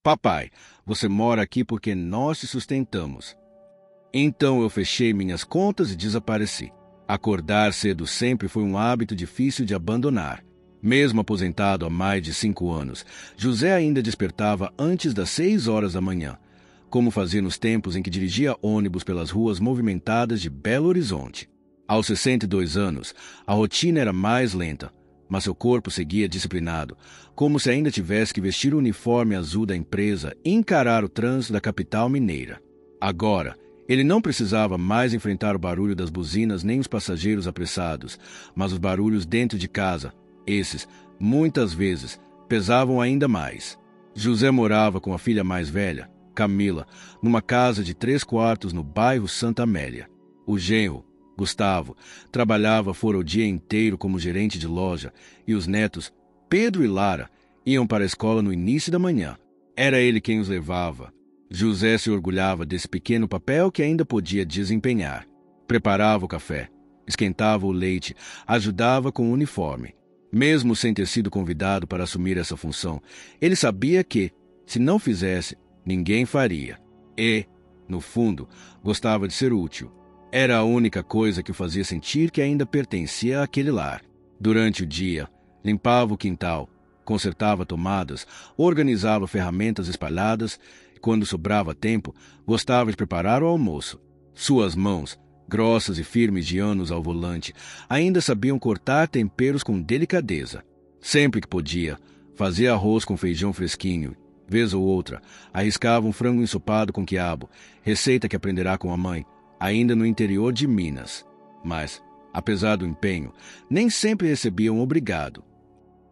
Papai, você mora aqui porque nós te sustentamos. Então eu fechei minhas contas e desapareci. Acordar cedo sempre foi um hábito difícil de abandonar. Mesmo aposentado há mais de 5 anos, José ainda despertava antes das 6 horas da manhã, como fazia nos tempos em que dirigia ônibus pelas ruas movimentadas de Belo Horizonte. Aos 62 anos, a rotina era mais lenta, mas seu corpo seguia disciplinado, como se ainda tivesse que vestir o uniforme azul da empresa e encarar o trânsito da capital mineira. Agora, ele não precisava mais enfrentar o barulho das buzinas nem os passageiros apressados, mas os barulhos dentro de casa. Esses, muitas vezes, pesavam ainda mais. José morava com a filha mais velha, Camila, numa casa de 3 quartos no bairro Santa Amélia. O genro, Gustavo, trabalhava fora o dia inteiro como gerente de loja e os netos, Pedro e Lara, iam para a escola no início da manhã. Era ele quem os levava. José se orgulhava desse pequeno papel que ainda podia desempenhar. Preparava o café, esquentava o leite, ajudava com o uniforme. Mesmo sem ter sido convidado para assumir essa função, ele sabia que, se não fizesse, ninguém faria. E, no fundo, gostava de ser útil. Era a única coisa que o fazia sentir que ainda pertencia àquele lar. Durante o dia, limpava o quintal, consertava tomadas, organizava ferramentas espalhadas e, quando sobrava tempo, gostava de preparar o almoço. Suas mãos, grossas e firmes de anos ao volante, ainda sabiam cortar temperos com delicadeza. Sempre que podia, fazia arroz com feijão fresquinho. Vez ou outra, arriscava um frango ensopado com quiabo, receita que aprenderá com a mãe, ainda no interior de Minas. Mas, apesar do empenho, nem sempre recebiam obrigado.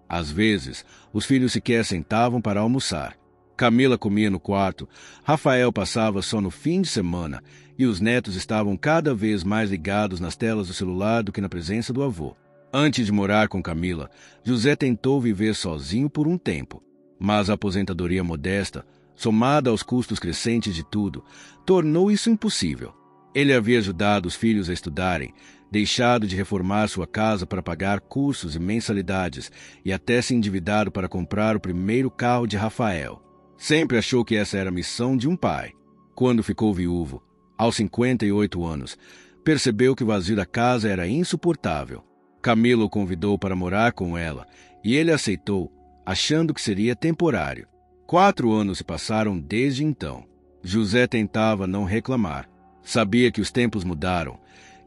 Às vezes, os filhos sequer sentavam para almoçar. Camila comia no quarto, Rafael passava só no fim de semana e os netos estavam cada vez mais ligados nas telas do celular do que na presença do avô. Antes de morar com Camila, José tentou viver sozinho por um tempo, mas a aposentadoria modesta, somada aos custos crescentes de tudo, tornou isso impossível. Ele havia ajudado os filhos a estudarem, deixado de reformar sua casa para pagar cursos e mensalidades e até se endividado para comprar o primeiro carro de Rafael. Sempre achou que essa era a missão de um pai. Quando ficou viúvo, aos 58 anos, percebeu que o vazio da casa era insuportável. Camila o convidou para morar com ela e ele aceitou, achando que seria temporário. 4 anos se passaram desde então. José tentava não reclamar. Sabia que os tempos mudaram,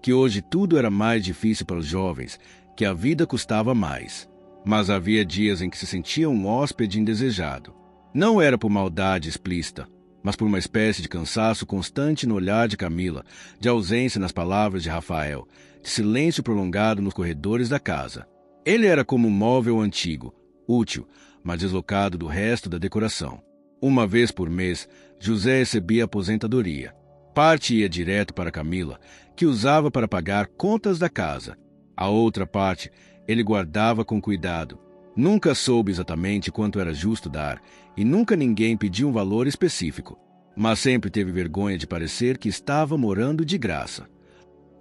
que hoje tudo era mais difícil para os jovens, que a vida custava mais. Mas havia dias em que se sentia um hóspede indesejado. Não era por maldade explícita, mas por uma espécie de cansaço constante no olhar de Camila, de ausência nas palavras de Rafael, de silêncio prolongado nos corredores da casa. Ele era como um móvel antigo, útil, mas deslocado do resto da decoração. Uma vez por mês, José recebia a aposentadoria. Parte ia direto para Camila, que usava para pagar contas da casa. A outra parte, ele guardava com cuidado. Nunca soube exatamente quanto era justo dar, e nunca ninguém pediu um valor específico. Mas sempre teve vergonha de parecer que estava morando de graça.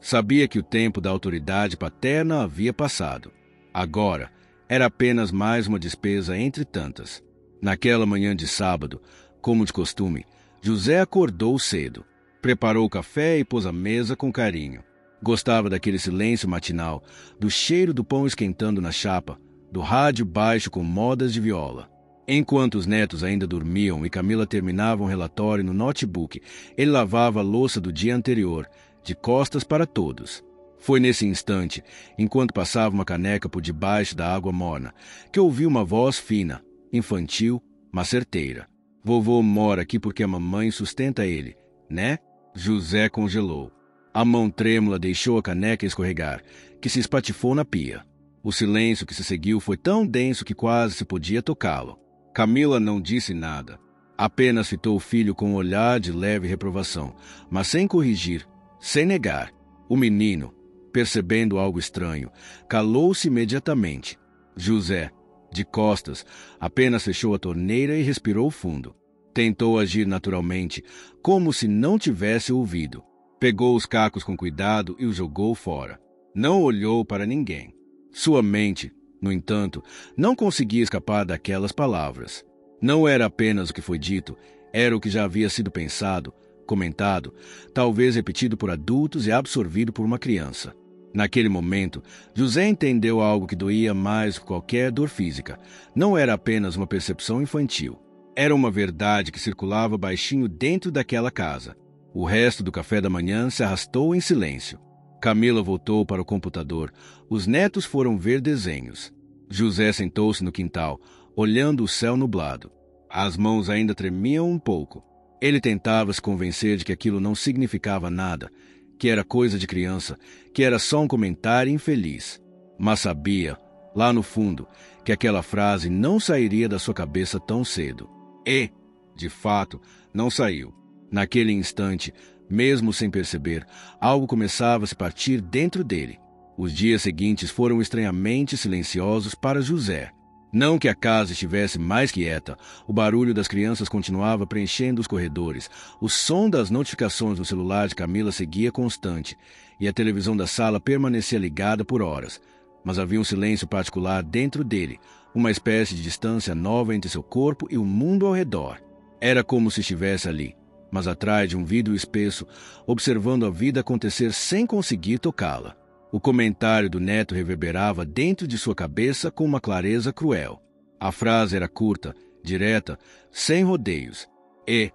Sabia que o tempo da autoridade paterna havia passado. Agora, era apenas mais uma despesa entre tantas. Naquela manhã de sábado, como de costume, José acordou cedo. Preparou o café e pôs a mesa com carinho. Gostava daquele silêncio matinal, do cheiro do pão esquentando na chapa, do rádio baixo com modas de viola. Enquanto os netos ainda dormiam e Camila terminava um relatório no notebook, ele lavava a louça do dia anterior, de costas para todos. Foi nesse instante, enquanto passava uma caneca por debaixo da água morna, que ouviu uma voz fina, infantil, mas certeira. Vovô mora aqui porque a mamãe sustenta ele, né? José congelou. A mão trêmula deixou a caneca escorregar, que se espatifou na pia. O silêncio que se seguiu foi tão denso que quase se podia tocá-lo. Camila não disse nada. Apenas fitou o filho com um olhar de leve reprovação, mas sem corrigir, sem negar. O menino, percebendo algo estranho, calou-se imediatamente. José, de costas, apenas fechou a torneira e respirou fundo. Tentou agir naturalmente, como se não tivesse ouvido. Pegou os cacos com cuidado e os jogou fora. Não olhou para ninguém. Sua mente, no entanto, não conseguia escapar daquelas palavras. Não era apenas o que foi dito, era o que já havia sido pensado, comentado, talvez repetido por adultos e absorvido por uma criança. Naquele momento, José entendeu algo que doía mais que qualquer dor física. Não era apenas uma percepção infantil. Era uma verdade que circulava baixinho dentro daquela casa. O resto do café da manhã se arrastou em silêncio. Camila voltou para o computador. Os netos foram ver desenhos. José sentou-se no quintal, olhando o céu nublado. As mãos ainda tremiam um pouco. Ele tentava se convencer de que aquilo não significava nada, que era coisa de criança, que era só um comentário infeliz. Mas sabia, lá no fundo, que aquela frase não sairia da sua cabeça tão cedo. E, de fato, não saiu. Naquele instante, mesmo sem perceber, algo começava a se partir dentro dele. Os dias seguintes foram estranhamente silenciosos para José. Não que a casa estivesse mais quieta, o barulho das crianças continuava preenchendo os corredores, o som das notificações no celular de Camila seguia constante, e a televisão da sala permanecia ligada por horas. Mas havia um silêncio particular dentro dele, uma espécie de distância nova entre seu corpo e o mundo ao redor. Era como se estivesse ali, mas atrás de um vidro espesso, observando a vida acontecer sem conseguir tocá-la. O comentário do neto reverberava dentro de sua cabeça com uma clareza cruel. A frase era curta, direta, sem rodeios. E,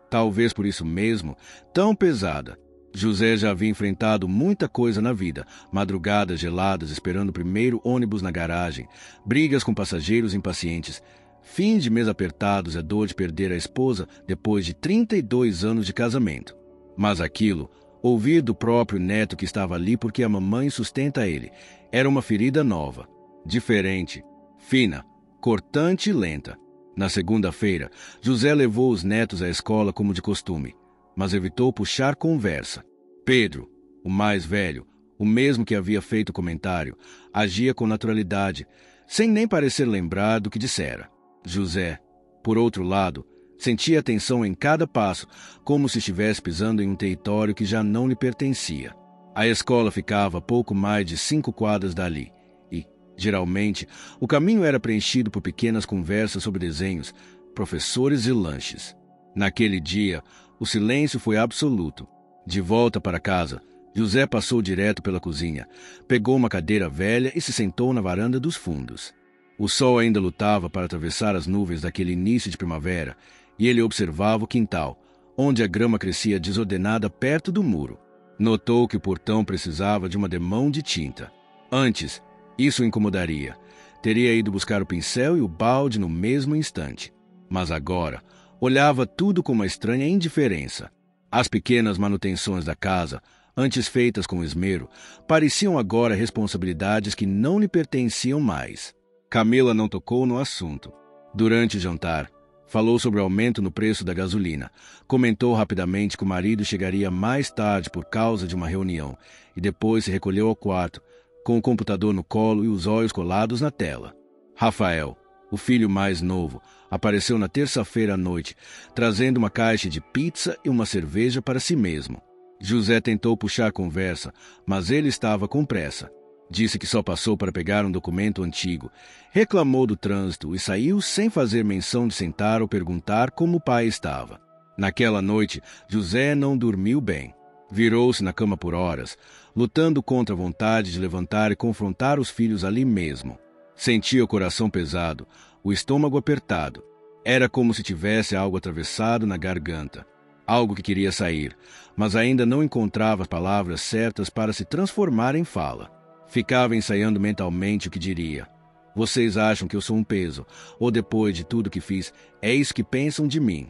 talvez por isso mesmo, tão pesada. José já havia enfrentado muita coisa na vida, madrugadas geladas esperando o primeiro ônibus na garagem, brigas com passageiros impacientes, fins de mês apertados e a dor de perder a esposa depois de 32 anos de casamento. Mas aquilo, ouvir do próprio neto que estava ali porque a mamãe sustenta ele, era uma ferida nova, diferente, fina, cortante e lenta. Na segunda-feira, José levou os netos à escola como de costume, mas evitou puxar conversa. Pedro, o mais velho, o mesmo que havia feito o comentário, agia com naturalidade, sem nem parecer lembrar do que dissera. José, por outro lado, sentia tensão em cada passo, como se estivesse pisando em um território que já não lhe pertencia. A escola ficava a pouco mais de 5 quadras dali, e, geralmente, o caminho era preenchido por pequenas conversas sobre desenhos, professores e lanches. Naquele dia, o silêncio foi absoluto. De volta para casa, José passou direto pela cozinha, pegou uma cadeira velha e se sentou na varanda dos fundos. O sol ainda lutava para atravessar as nuvens daquele início de primavera, e ele observava o quintal, onde a grama crescia desordenada perto do muro. Notou que o portão precisava de uma demão de tinta. Antes, isso o incomodaria. Teria ido buscar o pincel e o balde no mesmo instante. Mas agora, olhava tudo com uma estranha indiferença. As pequenas manutenções da casa, antes feitas com esmero, pareciam agora responsabilidades que não lhe pertenciam mais. Camila não tocou no assunto. Durante o jantar, falou sobre o aumento no preço da gasolina. Comentou rapidamente que o marido chegaria mais tarde por causa de uma reunião e depois se recolheu ao quarto, com o computador no colo e os olhos colados na tela. Rafael, o filho mais novo, apareceu na terça-feira à noite, trazendo uma caixa de pizza e uma cerveja para si mesmo. José tentou puxar conversa, mas ele estava com pressa. Disse que só passou para pegar um documento antigo, reclamou do trânsito e saiu sem fazer menção de sentar ou perguntar como o pai estava. Naquela noite, José não dormiu bem. Virou-se na cama por horas, lutando contra a vontade de levantar e confrontar os filhos ali mesmo. Sentia o coração pesado, o estômago apertado. Era como se tivesse algo atravessado na garganta. Algo que queria sair, mas ainda não encontrava as palavras certas para se transformar em fala. Ficava ensaiando mentalmente o que diria. Vocês acham que eu sou um peso, ou depois de tudo que fiz, é isso que pensam de mim.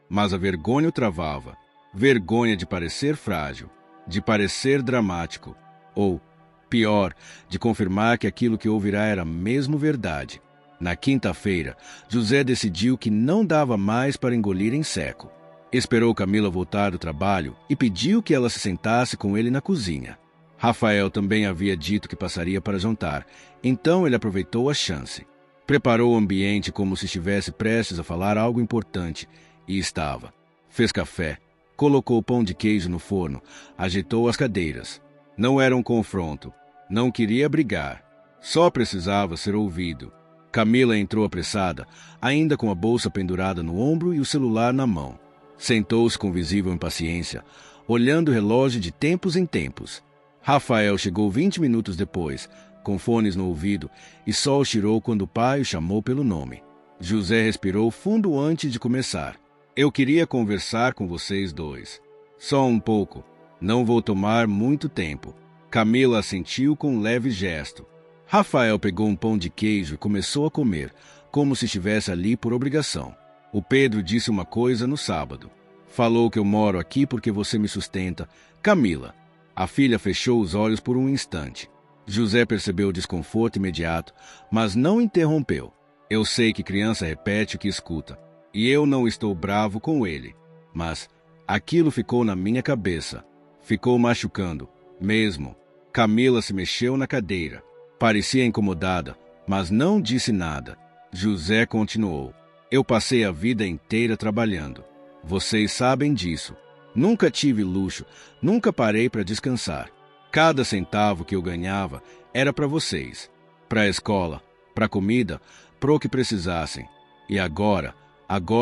Mas a vergonha o travava. Vergonha de parecer frágil, de parecer dramático, ou, pior, de confirmar que aquilo que ouvirá era mesmo verdade. Na quinta-feira, José decidiu que não dava mais para engolir em seco. Esperou Camila voltar do trabalho e pediu que ela se sentasse com ele na cozinha. Rafael também havia dito que passaria para jantar, então ele aproveitou a chance. Preparou o ambiente como se estivesse prestes a falar algo importante, e estava. Fez café, colocou o pão de queijo no forno, agitou as cadeiras. Não era um confronto, não queria brigar, só precisava ser ouvido. Camila entrou apressada, ainda com a bolsa pendurada no ombro e o celular na mão. Sentou-se com visível impaciência, olhando o relógio de tempos em tempos. Rafael chegou 20 minutos depois, com fones no ouvido, e só os tirou quando o pai o chamou pelo nome. José respirou fundo antes de começar. Eu queria conversar com vocês dois. Só um pouco. Não vou tomar muito tempo. Camila assentiu com um leve gesto. Rafael pegou um pão de queijo e começou a comer, como se estivesse ali por obrigação. O Pedro disse uma coisa no sábado. Falou que eu moro aqui porque você me sustenta. Camila. A filha fechou os olhos por um instante. José percebeu o desconforto imediato, mas não interrompeu. Eu sei que criança repete o que escuta, e eu não estou bravo com ele. Mas aquilo ficou na minha cabeça. Ficou machucando, mesmo. Camila se mexeu na cadeira. Parecia incomodada, mas não disse nada. José continuou. Eu passei a vida inteira trabalhando. Vocês sabem disso. Nunca tive luxo, nunca parei para descansar. Cada centavo que eu ganhava era para vocês. Para a escola, para a comida, para o que precisassem. E agora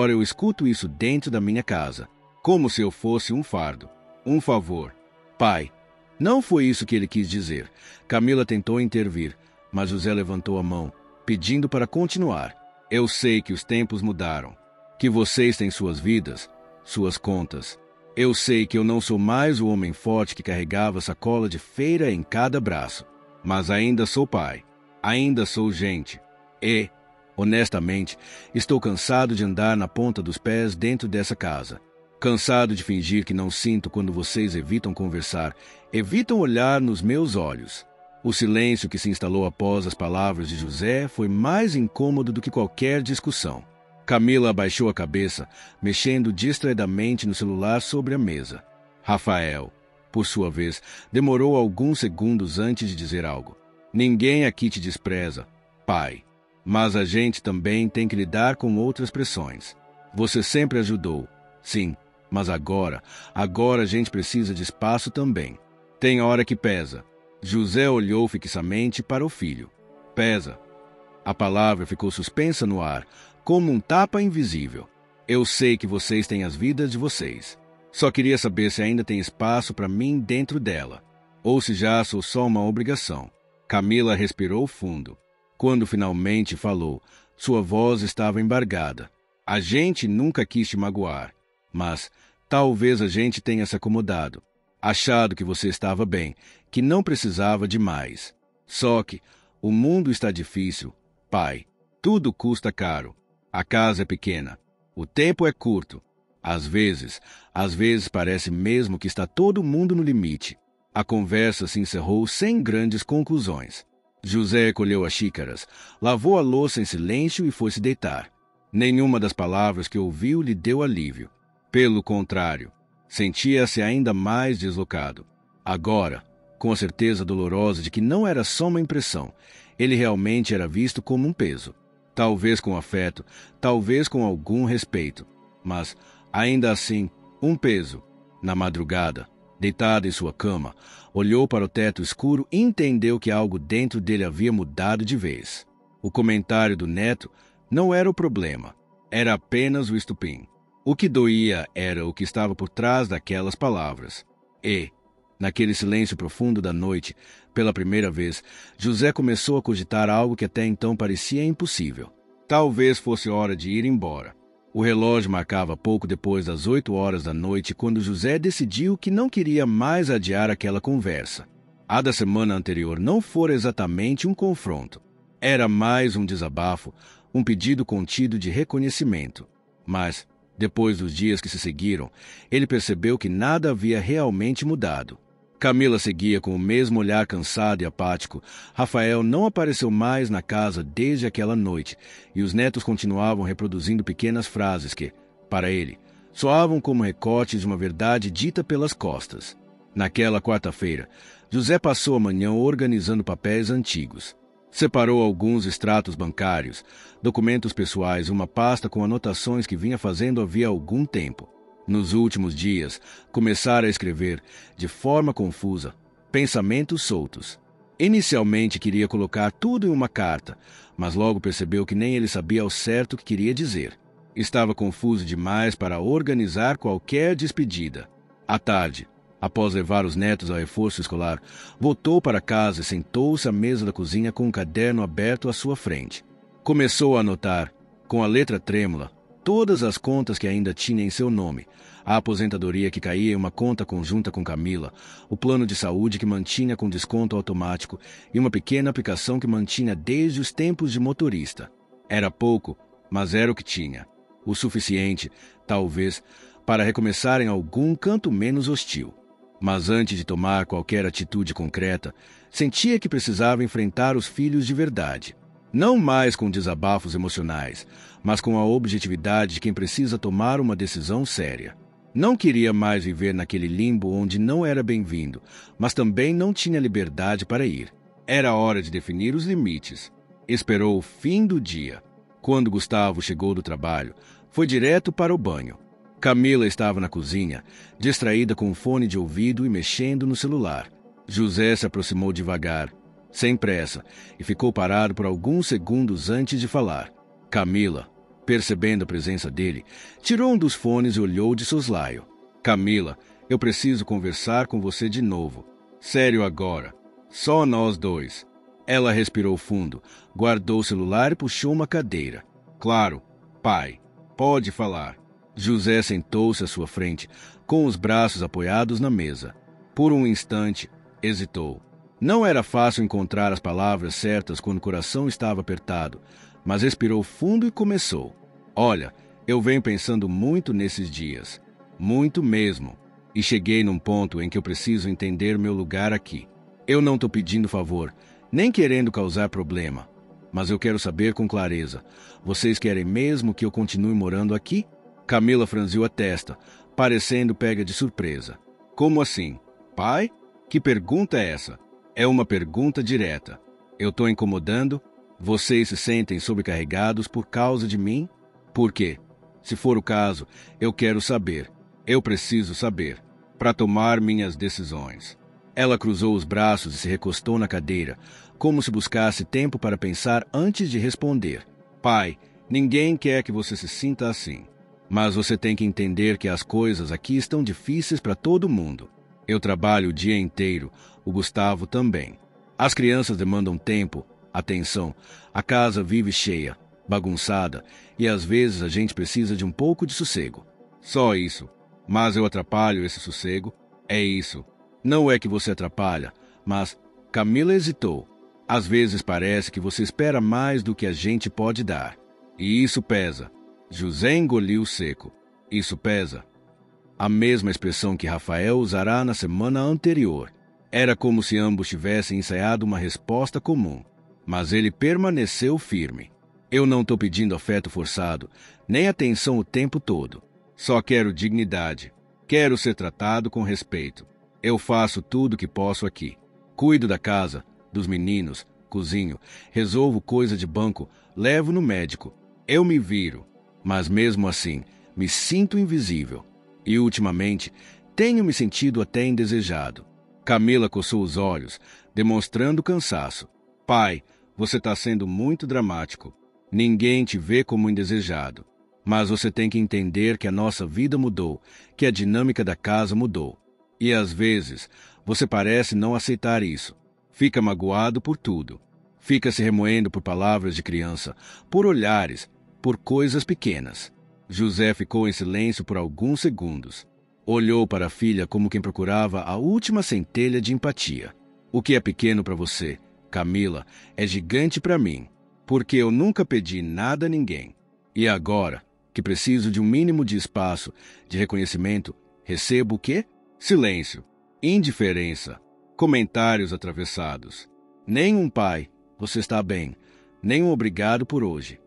eu escuto isso dentro da minha casa, como se eu fosse um fardo, um favor. Pai, não foi isso que ele quis dizer. Camila tentou intervir, mas José levantou a mão, pedindo para continuar. Eu sei que os tempos mudaram, que vocês têm suas vidas, suas contas. Eu sei que eu não sou mais o homem forte que carregava sacola de feira em cada braço, mas ainda sou pai, ainda sou gente. E, honestamente, estou cansado de andar na ponta dos pés dentro dessa casa. Cansado de fingir que não sinto quando vocês evitam conversar, evitam olhar nos meus olhos. O silêncio que se instalou após as palavras de José foi mais incômodo do que qualquer discussão. Camila abaixou a cabeça, mexendo distraidamente no celular sobre a mesa. Rafael, por sua vez, demorou alguns segundos antes de dizer algo. Ninguém aqui te despreza, pai. Mas a gente também tem que lidar com outras pressões. Você sempre ajudou, sim, mas agora a gente precisa de espaço também. Tem hora que pesa. José olhou fixamente para o filho. Pesa. A palavra ficou suspensa no ar, como um tapa invisível. Eu sei que vocês têm as vidas de vocês. Só queria saber se ainda tem espaço para mim dentro dela, ou se já sou só uma obrigação. Camila respirou fundo. Quando finalmente falou, sua voz estava embargada. A gente nunca quis te magoar, mas talvez a gente tenha se acomodado, achado que você estava bem, que não precisava de mais. Só que o mundo está difícil, pai. Tudo custa caro. A casa é pequena. O tempo é curto. Às vezes parece mesmo que está todo mundo no limite. A conversa se encerrou sem grandes conclusões. José colheu as xícaras, lavou a louça em silêncio e foi se deitar. Nenhuma das palavras que ouviu lhe deu alívio. Pelo contrário, sentia-se ainda mais deslocado. Agora, com a certeza dolorosa de que não era só uma impressão, ele realmente era visto como um peso. Talvez com afeto, talvez com algum respeito, mas, ainda assim, um peso. Na madrugada, deitado em sua cama, olhou para o teto escuro e entendeu que algo dentro dele havia mudado de vez. O comentário do neto não era o problema, era apenas o estupim. O que doía era o que estava por trás daquelas palavras. E, naquele silêncio profundo da noite, pela primeira vez, José começou a cogitar algo que até então parecia impossível. Talvez fosse hora de ir embora. O relógio marcava pouco depois das 8 horas da noite quando José decidiu que não queria mais adiar aquela conversa. A da semana anterior não fora exatamente um confronto. Era mais um desabafo, um pedido contido de reconhecimento. Mas, depois dos dias que se seguiram, ele percebeu que nada havia realmente mudado. Camila seguia com o mesmo olhar cansado e apático. Rafael não apareceu mais na casa desde aquela noite, e os netos continuavam reproduzindo pequenas frases que, para ele, soavam como recortes de uma verdade dita pelas costas. Naquela quarta-feira, José passou a manhã organizando papéis antigos. Separou alguns extratos bancários, documentos pessoais e uma pasta com anotações que vinha fazendo havia algum tempo. Nos últimos dias, começara a escrever, de forma confusa, pensamentos soltos. Inicialmente queria colocar tudo em uma carta, mas logo percebeu que nem ele sabia ao certo o que queria dizer. Estava confuso demais para organizar qualquer despedida. À tarde, após levar os netos ao reforço escolar, voltou para casa e sentou-se à mesa da cozinha com um caderno aberto à sua frente. Começou a anotar, com a letra trêmula, todas as contas que ainda tinha em seu nome, a aposentadoria que caía em uma conta conjunta com Camila, o plano de saúde que mantinha com desconto automático e uma pequena aplicação que mantinha desde os tempos de motorista. Era pouco, mas era o que tinha. O suficiente, talvez, para recomeçar em algum canto menos hostil. Mas antes de tomar qualquer atitude concreta, sentia que precisava enfrentar os filhos de verdade. Não mais com desabafos emocionais, mas com a objetividade de quem precisa tomar uma decisão séria. Não queria mais viver naquele limbo onde não era bem-vindo, mas também não tinha liberdade para ir. Era hora de definir os limites. Esperou o fim do dia. Quando Gustavo chegou do trabalho, foi direto para o banho. Camila estava na cozinha, distraída com um fone de ouvido e mexendo no celular. José se aproximou devagar, sem pressa, e ficou parado por alguns segundos antes de falar. Camila, percebendo a presença dele, tirou um dos fones e olhou de soslaio. Camila, eu preciso conversar com você de novo. Sério agora. Só nós dois. Ela respirou fundo, guardou o celular e puxou uma cadeira. Claro, pai. Pode falar. José sentou-se à sua frente, com os braços apoiados na mesa. Por um instante, hesitou. Não era fácil encontrar as palavras certas quando o coração estava apertado, mas respirou fundo e começou. Olha, eu venho pensando muito nesses dias. Muito mesmo. E cheguei num ponto em que eu preciso entender meu lugar aqui. Eu não estou pedindo favor, nem querendo causar problema. Mas eu quero saber com clareza. Vocês querem mesmo que eu continue morando aqui? Camila franziu a testa, parecendo pega de surpresa. Como assim? Pai? Que pergunta é essa? É uma pergunta direta. Eu estou incomodando? Vocês se sentem sobrecarregados por causa de mim? Por quê? Se for o caso, eu quero saber. Eu preciso saber, para tomar minhas decisões. Ela cruzou os braços e se recostou na cadeira, como se buscasse tempo para pensar antes de responder. Pai, ninguém quer que você se sinta assim. Mas você tem que entender que as coisas aqui estão difíceis para todo mundo. Eu trabalho o dia inteiro, o Gustavo também. As crianças demandam tempo, atenção, a casa vive cheia, bagunçada, e às vezes a gente precisa de um pouco de sossego. Só isso. Mas eu atrapalho esse sossego? É isso. Não é que você atrapalha, mas... Camila hesitou. Às vezes parece que você espera mais do que a gente pode dar. E isso pesa. José engoliu seco. Isso pesa. A mesma expressão que Rafael usará na semana anterior. Era como se ambos tivessem ensaiado uma resposta comum. Mas ele permaneceu firme. Eu não estou pedindo afeto forçado, nem atenção o tempo todo. Só quero dignidade. Quero ser tratado com respeito. Eu faço tudo o que posso aqui. Cuido da casa, dos meninos, cozinho, resolvo coisa de banco, levo no médico. Eu me viro. Mas mesmo assim, me sinto invisível. E ultimamente, tenho me sentido até indesejado. Camila coçou os olhos, demonstrando cansaço. Pai, você está sendo muito dramático. Ninguém te vê como indesejado. Mas você tem que entender que a nossa vida mudou, que a dinâmica da casa mudou. E às vezes, você parece não aceitar isso. Fica magoado por tudo. Fica se remoendo por palavras de criança, por olhares, por coisas pequenas. José ficou em silêncio por alguns segundos. Olhou para a filha como quem procurava a última centelha de empatia. O que é pequeno para você, Camila, é gigante para mim, porque eu nunca pedi nada a ninguém. E agora, que preciso de um mínimo de espaço, de reconhecimento, recebo o quê? Silêncio, indiferença, comentários atravessados. Nem pai, você está bem, nem obrigado por hoje.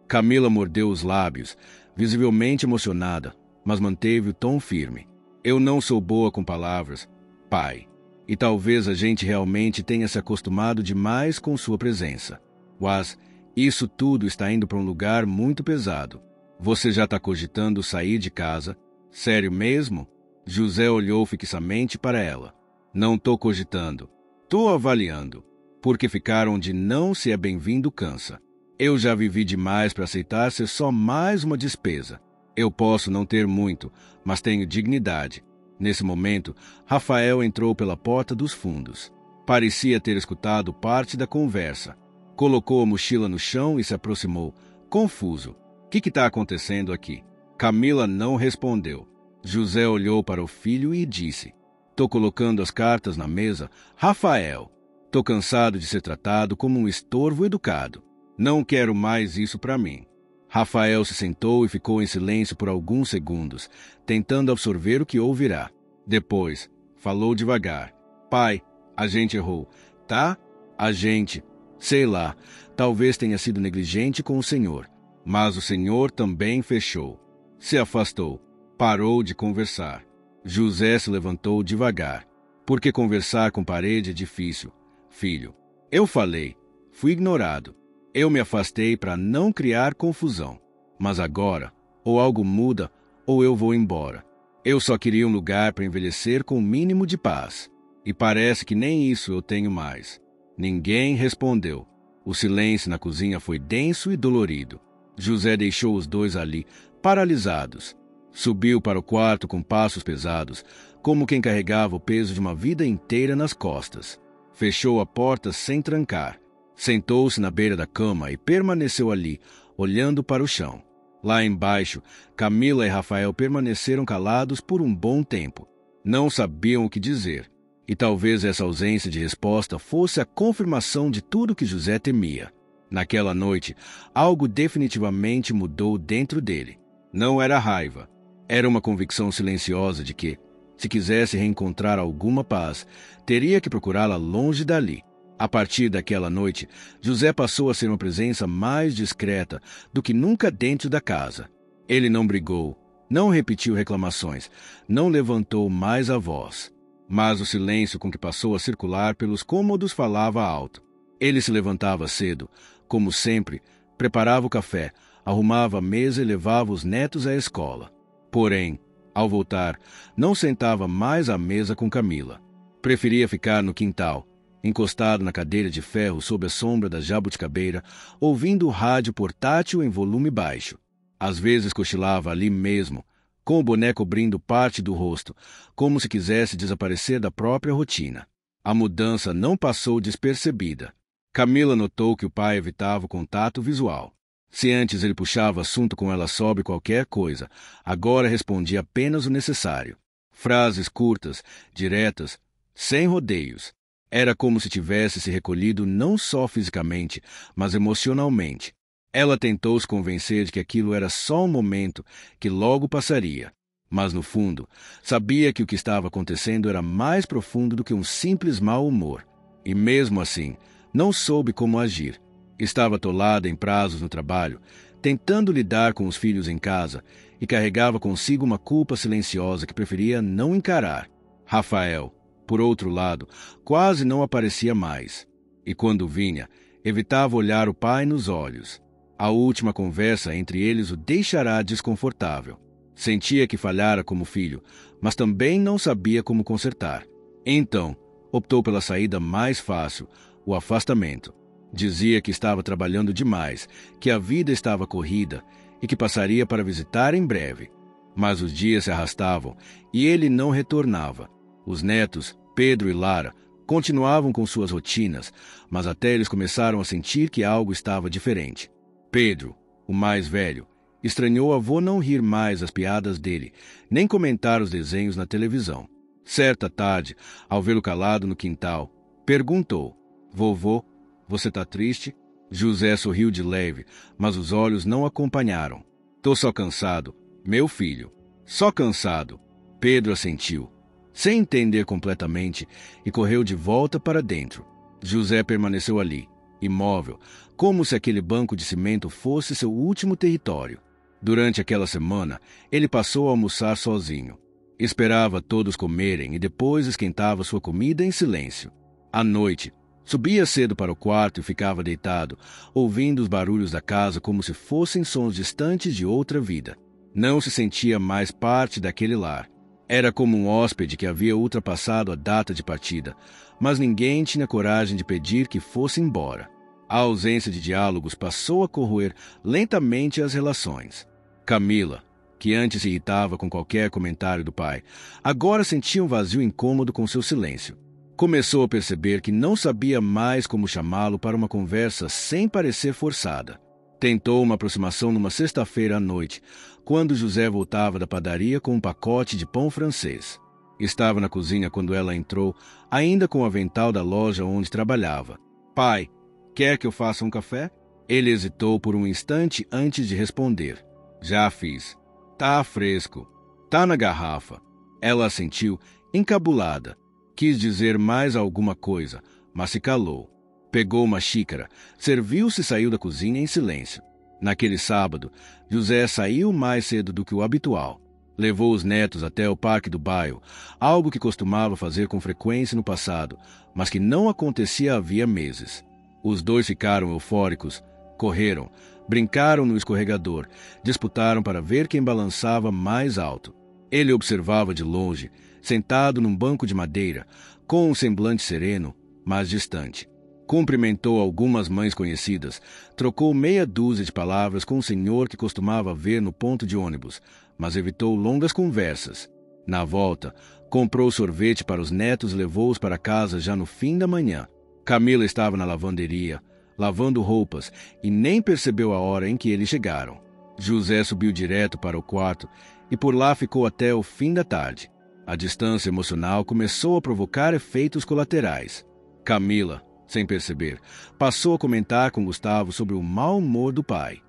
Camila mordeu os lábios, visivelmente emocionada, mas manteve o tom firme. Eu não sou boa com palavras, pai, e talvez a gente realmente tenha se acostumado demais com sua presença. Mas isso tudo está indo para um lugar muito pesado. Você já está cogitando sair de casa? Sério mesmo? José olhou fixamente para ela. Não estou cogitando. Tô avaliando, porque ficar onde não se é bem-vindo cansa. Eu já vivi demais para aceitar ser só mais uma despesa. Eu posso não ter muito, mas tenho dignidade. Nesse momento, Rafael entrou pela porta dos fundos. Parecia ter escutado parte da conversa. Colocou a mochila no chão e se aproximou, confuso. O que está acontecendo aqui? Camila não respondeu. José olhou para o filho e disse: Tô colocando as cartas na mesa. Rafael, tô cansado de ser tratado como um estorvo educado. Não quero mais isso para mim. Rafael se sentou e ficou em silêncio por alguns segundos, tentando absorver o que ouvirá. Depois, falou devagar. Pai, a gente errou, tá? A gente, sei lá, talvez tenha sido negligente com o Senhor. Mas o Senhor também fechou. Se afastou. Parou de conversar. José se levantou devagar. Porque conversar com parede é difícil. Filho, eu falei. Fui ignorado. Eu me afastei para não criar confusão. Mas agora, ou algo muda, ou eu vou embora. Eu só queria um lugar para envelhecer com o mínimo de paz. E parece que nem isso eu tenho mais. Ninguém respondeu. O silêncio na cozinha foi denso e dolorido. José deixou os dois ali, paralisados. Subiu para o quarto com passos pesados, como quem carregava o peso de uma vida inteira nas costas. Fechou a porta sem trancar. Sentou-se na beira da cama e permaneceu ali, olhando para o chão. Lá embaixo, Camila e Rafael permaneceram calados por um bom tempo. Não sabiam o que dizer. E talvez essa ausência de resposta fosse a confirmação de tudo que José temia. Naquela noite, algo definitivamente mudou dentro dele. Não era raiva. Era uma convicção silenciosa de que, se quisesse reencontrar alguma paz, teria que procurá-la longe dali. A partir daquela noite, José passou a ser uma presença mais discreta do que nunca dentro da casa. Ele não brigou, não repetiu reclamações, não levantou mais a voz. Mas o silêncio com que passou a circular pelos cômodos falava alto. Ele se levantava cedo, como sempre, preparava o café, arrumava a mesa e levava os netos à escola. Porém, ao voltar, não sentava mais à mesa com Camila. Preferia ficar no quintal, encostado na cadeira de ferro sob a sombra da jabuticabeira, ouvindo o rádio portátil em volume baixo. Às vezes cochilava ali mesmo, com o boné cobrindo parte do rosto, como se quisesse desaparecer da própria rotina. A mudança não passou despercebida. Camila notou que o pai evitava o contato visual. Se antes ele puxava assunto com ela sobre qualquer coisa, agora respondia apenas o necessário. Frases curtas, diretas, sem rodeios. Era como se tivesse se recolhido não só fisicamente, mas emocionalmente. Ela tentou se convencer de que aquilo era só um momento, que logo passaria. Mas, no fundo, sabia que o que estava acontecendo era mais profundo do que um simples mau humor. E mesmo assim, não soube como agir. Estava atolada em prazos no trabalho, tentando lidar com os filhos em casa, e carregava consigo uma culpa silenciosa que preferia não encarar. Rafael, por outro lado, quase não aparecia mais. E quando vinha, evitava olhar o pai nos olhos. A última conversa entre eles o deixará desconfortável. Sentia que falhara como filho, mas também não sabia como consertar. Então, optou pela saída mais fácil, o afastamento. Dizia que estava trabalhando demais, que a vida estava corrida e que passaria para visitar em breve. Mas os dias se arrastavam e ele não retornava. Os netos, Pedro e Lara, continuavam com suas rotinas, mas até eles começaram a sentir que algo estava diferente. Pedro, o mais velho, estranhou o avô não rir mais as piadas dele, nem comentar os desenhos na televisão. Certa tarde, ao vê-lo calado no quintal, perguntou: Vovô, você está triste? José sorriu de leve, mas os olhos não acompanharam. Tô só cansado, meu filho. Só cansado. Pedro assentiu, sem entender completamente, e correu de volta para dentro. José permaneceu ali, imóvel, como se aquele banco de cimento fosse seu último território. Durante aquela semana, ele passou a almoçar sozinho. Esperava todos comerem e depois esquentava sua comida em silêncio. À noite, subia cedo para o quarto e ficava deitado, ouvindo os barulhos da casa como se fossem sons distantes de outra vida. Não se sentia mais parte daquele lar. Era como um hóspede que havia ultrapassado a data de partida, mas ninguém tinha coragem de pedir que fosse embora. A ausência de diálogos passou a corroer lentamente as relações. Camila, que antes se irritava com qualquer comentário do pai, agora sentia um vazio incômodo com seu silêncio. Começou a perceber que não sabia mais como chamá-lo para uma conversa sem parecer forçada. Tentou uma aproximação numa sexta-feira à noite, quando José voltava da padaria com um pacote de pão francês. Estava na cozinha quando ela entrou, ainda com o avental da loja onde trabalhava. Pai, quer que eu faça um café? Ele hesitou por um instante antes de responder. Já fiz. Tá fresco. Tá na garrafa. Ela assentiu, encabulada. Quis dizer mais alguma coisa, mas se calou. Pegou uma xícara, serviu-se e saiu da cozinha em silêncio. Naquele sábado, José saiu mais cedo do que o habitual. Levou os netos até o parque do bairro, algo que costumava fazer com frequência no passado, mas que não acontecia havia meses. Os dois ficaram eufóricos, correram, brincaram no escorregador, disputaram para ver quem balançava mais alto. Ele observava de longe, sentado num banco de madeira, com um semblante sereno, mas distante. Cumprimentou algumas mães conhecidas, trocou meia dúzia de palavras com um senhor que costumava ver no ponto de ônibus, mas evitou longas conversas. Na volta, comprou sorvete para os netos e levou-os para casa já no fim da manhã. Camila estava na lavanderia, lavando roupas, e nem percebeu a hora em que eles chegaram. José subiu direto para o quarto e por lá ficou até o fim da tarde. A distância emocional começou a provocar efeitos colaterais. Camila, sem perceber, passou a comentar com Gustavo sobre o mau humor do pai.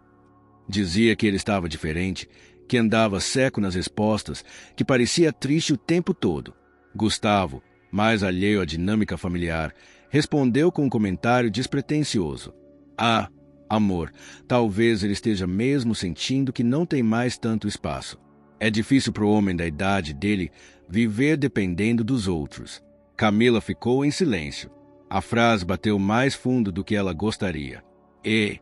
Dizia que ele estava diferente, que andava seco nas respostas, que parecia triste o tempo todo. Gustavo, mais alheio à dinâmica familiar, respondeu com um comentário despretensioso. Ah, amor, talvez ele esteja mesmo sentindo que não tem mais tanto espaço. É difícil para o homem da idade dele viver dependendo dos outros. Camila ficou em silêncio. A frase bateu mais fundo do que ela gostaria. E,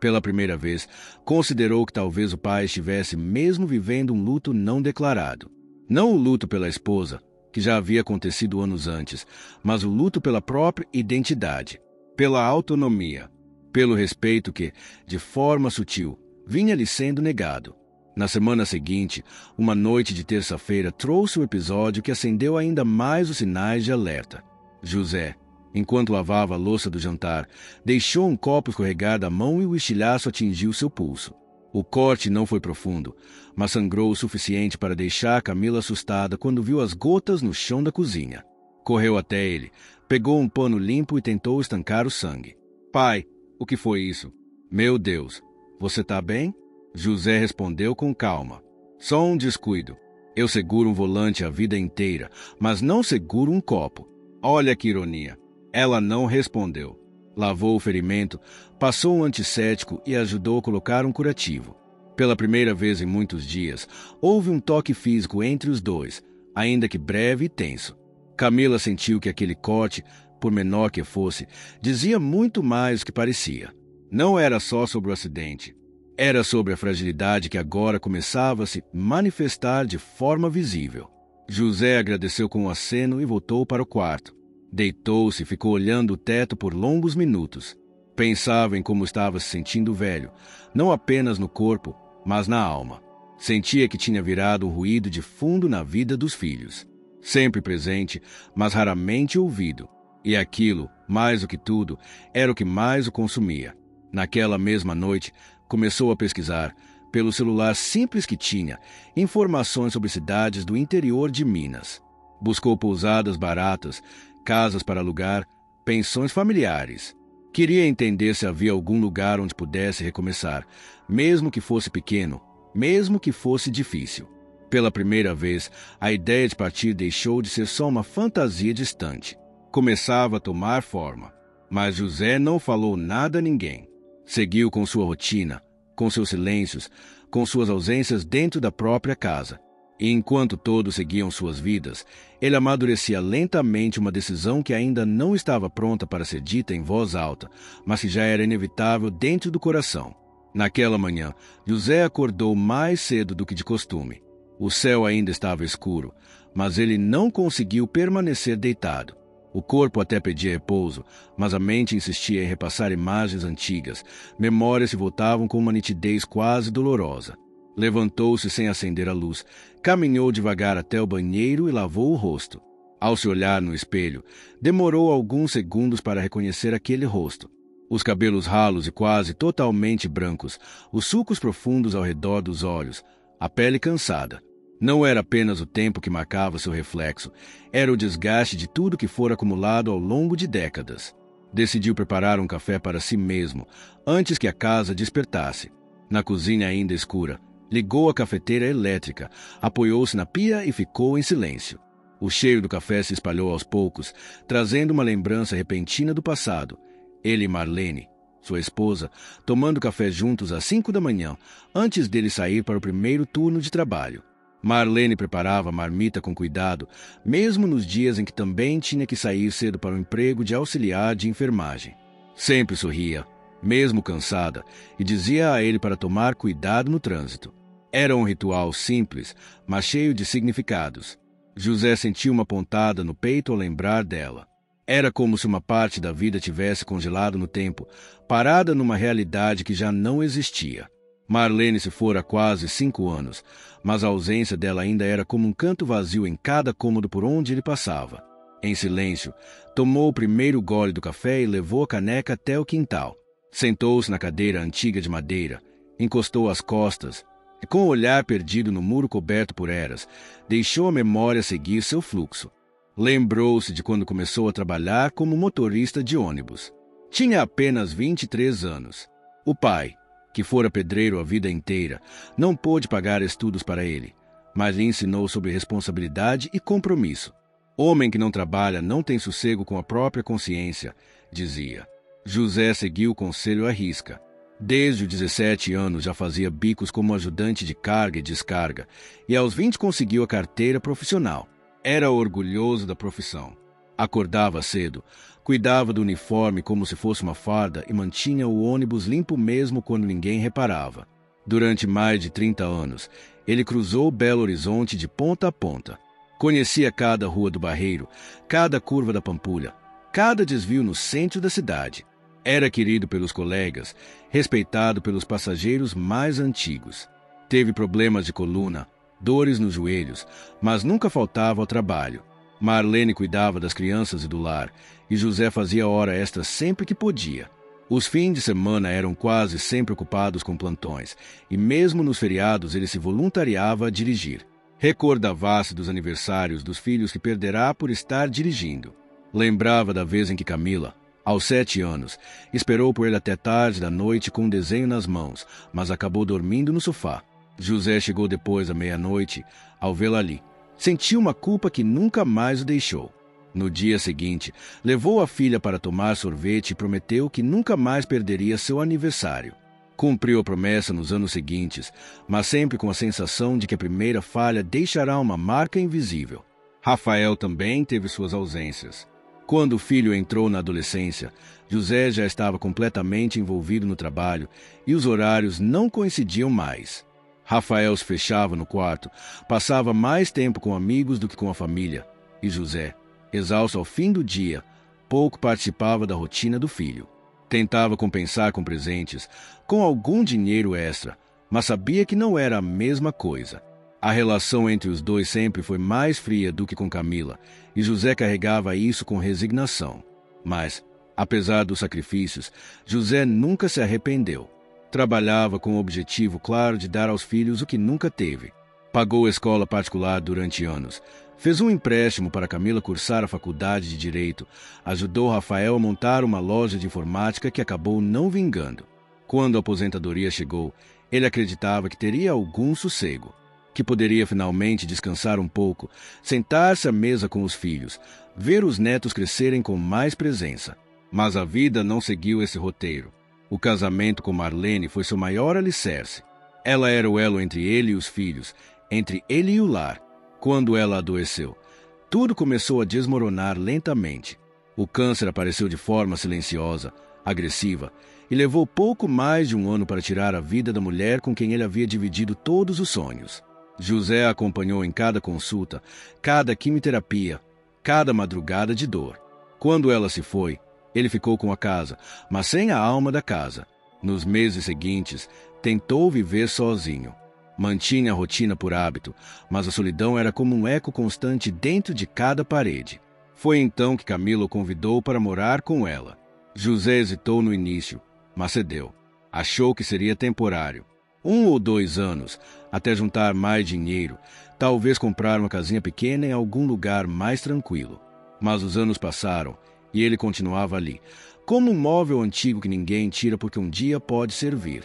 pela primeira vez, considerou que talvez o pai estivesse mesmo vivendo um luto não declarado. Não o luto pela esposa, que já havia acontecido anos antes, mas o luto pela própria identidade, pela autonomia, pelo respeito que, de forma sutil, vinha lhe sendo negado. Na semana seguinte, uma noite de terça-feira trouxe um episódio que acendeu ainda mais os sinais de alerta. José, enquanto lavava a louça do jantar, deixou um copo escorregar da mão e o estilhaço atingiu seu pulso. O corte não foi profundo, mas sangrou o suficiente para deixar Camila assustada quando viu as gotas no chão da cozinha. Correu até ele, pegou um pano limpo e tentou estancar o sangue. Pai, o que foi isso? Meu Deus, você tá bem? José respondeu com calma. Só um descuido. Eu seguro um volante a vida inteira, mas não seguro um copo. Olha que ironia. Ela não respondeu. Lavou o ferimento, passou um antisséptico e ajudou a colocar um curativo. Pela primeira vez em muitos dias, houve um toque físico entre os dois, ainda que breve e tenso. Camila sentiu que aquele corte, por menor que fosse, dizia muito mais do que parecia. Não era só sobre o acidente. Era sobre a fragilidade que agora começava a se manifestar de forma visível. José agradeceu com um aceno e voltou para o quarto. Deitou-se e ficou olhando o teto por longos minutos. Pensava em como estava se sentindo velho, não apenas no corpo, mas na alma. Sentia que tinha virado um ruído de fundo na vida dos filhos. Sempre presente, mas raramente ouvido. E aquilo, mais do que tudo, era o que mais o consumia. Naquela mesma noite, começou a pesquisar, pelo celular simples que tinha, informações sobre cidades do interior de Minas. Buscou pousadas baratas, casas para alugar, pensões familiares. Queria entender se havia algum lugar onde pudesse recomeçar, mesmo que fosse pequeno, mesmo que fosse difícil. Pela primeira vez, a ideia de partir deixou de ser só uma fantasia distante. Começava a tomar forma. Mas José não falou nada a ninguém. Seguiu com sua rotina, com seus silêncios, com suas ausências dentro da própria casa. E enquanto todos seguiam suas vidas, ele amadurecia lentamente uma decisão que ainda não estava pronta para ser dita em voz alta, mas que já era inevitável dentro do coração. Naquela manhã, José acordou mais cedo do que de costume. O céu ainda estava escuro, mas ele não conseguiu permanecer deitado. O corpo até pedia repouso, mas a mente insistia em repassar imagens antigas. Memórias se voltavam com uma nitidez quase dolorosa. Levantou-se sem acender a luz, caminhou devagar até o banheiro e lavou o rosto. Ao se olhar no espelho, demorou alguns segundos para reconhecer aquele rosto. Os cabelos ralos e quase totalmente brancos, os sulcos profundos ao redor dos olhos, a pele cansada. Não era apenas o tempo que marcava seu reflexo, era o desgaste de tudo que fora acumulado ao longo de décadas. Decidiu preparar um café para si mesmo, antes que a casa despertasse. Na cozinha ainda escura, ligou a cafeteira elétrica, apoiou-se na pia e ficou em silêncio. O cheiro do café se espalhou aos poucos, trazendo uma lembrança repentina do passado. Ele e Marlene, sua esposa, tomando café juntos às 5 da manhã, antes dele sair para o primeiro turno de trabalho. Marlene preparava a marmita com cuidado, mesmo nos dias em que também tinha que sair cedo para o emprego de auxiliar de enfermagem. Sempre sorria, mesmo cansada, e dizia a ele para tomar cuidado no trânsito. Era um ritual simples, mas cheio de significados. José sentiu uma pontada no peito ao lembrar dela. Era como se uma parte da vida tivesse congelado no tempo, parada numa realidade que já não existia. Marlene se fora há quase 5 anos, mas a ausência dela ainda era como um canto vazio em cada cômodo por onde ele passava. Em silêncio, tomou o primeiro gole do café e levou a caneca até o quintal. Sentou-se na cadeira antiga de madeira, encostou as costas e, com o olhar perdido no muro coberto por eras, deixou a memória seguir seu fluxo. Lembrou-se de quando começou a trabalhar como motorista de ônibus. Tinha apenas 23 anos. O pai, que fora pedreiro a vida inteira, não pôde pagar estudos para ele, mas lhe ensinou sobre responsabilidade e compromisso. Homem que não trabalha não tem sossego com a própria consciência, dizia. José seguiu o conselho à risca. Desde os 17 anos já fazia bicos como ajudante de carga e descarga, e aos 20 conseguiu a carteira profissional. Era orgulhoso da profissão. Acordava cedo, cuidava do uniforme como se fosse uma farda e mantinha o ônibus limpo mesmo quando ninguém reparava. Durante mais de 30 anos, ele cruzou Belo Horizonte de ponta a ponta. Conhecia cada rua do Barreiro, cada curva da Pampulha, cada desvio no centro da cidade. Era querido pelos colegas, respeitado pelos passageiros mais antigos. Teve problemas de coluna, dores nos joelhos, mas nunca faltava ao trabalho. Marlene cuidava das crianças e do lar, e José fazia hora extra sempre que podia. Os fins de semana eram quase sempre ocupados com plantões, e mesmo nos feriados ele se voluntariava a dirigir. Recordava-se dos aniversários dos filhos que perderá por estar dirigindo. Lembrava da vez em que Camila, aos 7 anos, esperou por ele até tarde da noite com um desenho nas mãos, mas acabou dormindo no sofá. José chegou depois da meia-noite, ao vê-la ali. Sentiu uma culpa que nunca mais o deixou. No dia seguinte, levou a filha para tomar sorvete e prometeu que nunca mais perderia seu aniversário. Cumpriu a promessa nos anos seguintes, mas sempre com a sensação de que a primeira falha deixará uma marca invisível. Rafael também teve suas ausências. Quando o filho entrou na adolescência, José já estava completamente envolvido no trabalho e os horários não coincidiam mais. Rafael se fechava no quarto, passava mais tempo com amigos do que com a família, e José, exausto ao fim do dia, pouco participava da rotina do filho. Tentava compensar com presentes, com algum dinheiro extra, mas sabia que não era a mesma coisa. A relação entre os dois sempre foi mais fria do que com Camila, e José carregava isso com resignação. Mas, apesar dos sacrifícios, José nunca se arrependeu. Trabalhava com o objetivo claro de dar aos filhos o que nunca teve. Pagou escola particular durante anos. Fez um empréstimo para Camila cursar a faculdade de Direito. Ajudou Rafael a montar uma loja de informática que acabou não vingando. Quando a aposentadoria chegou, ele acreditava que teria algum sossego, que poderia finalmente descansar um pouco, sentar-se à mesa com os filhos, ver os netos crescerem com mais presença. Mas a vida não seguiu esse roteiro. O casamento com Marlene foi seu maior alicerce. Ela era o elo entre ele e os filhos, entre ele e o lar. Quando ela adoeceu, tudo começou a desmoronar lentamente. O câncer apareceu de forma silenciosa, agressiva, e levou pouco mais de um ano para tirar a vida da mulher com quem ele havia dividido todos os sonhos. José a acompanhou em cada consulta, cada quimioterapia, cada madrugada de dor. Quando ela se foi, ele ficou com a casa, mas sem a alma da casa. Nos meses seguintes, tentou viver sozinho. Mantinha a rotina por hábito, mas a solidão era como um eco constante dentro de cada parede. Foi então que Camila o convidou para morar com ela. José hesitou no início, mas cedeu. Achou que seria temporário. 1 ou 2 anos, até juntar mais dinheiro, talvez comprar uma casinha pequena em algum lugar mais tranquilo. Mas os anos passaram e ele continuava ali, como um móvel antigo que ninguém tira porque um dia pode servir.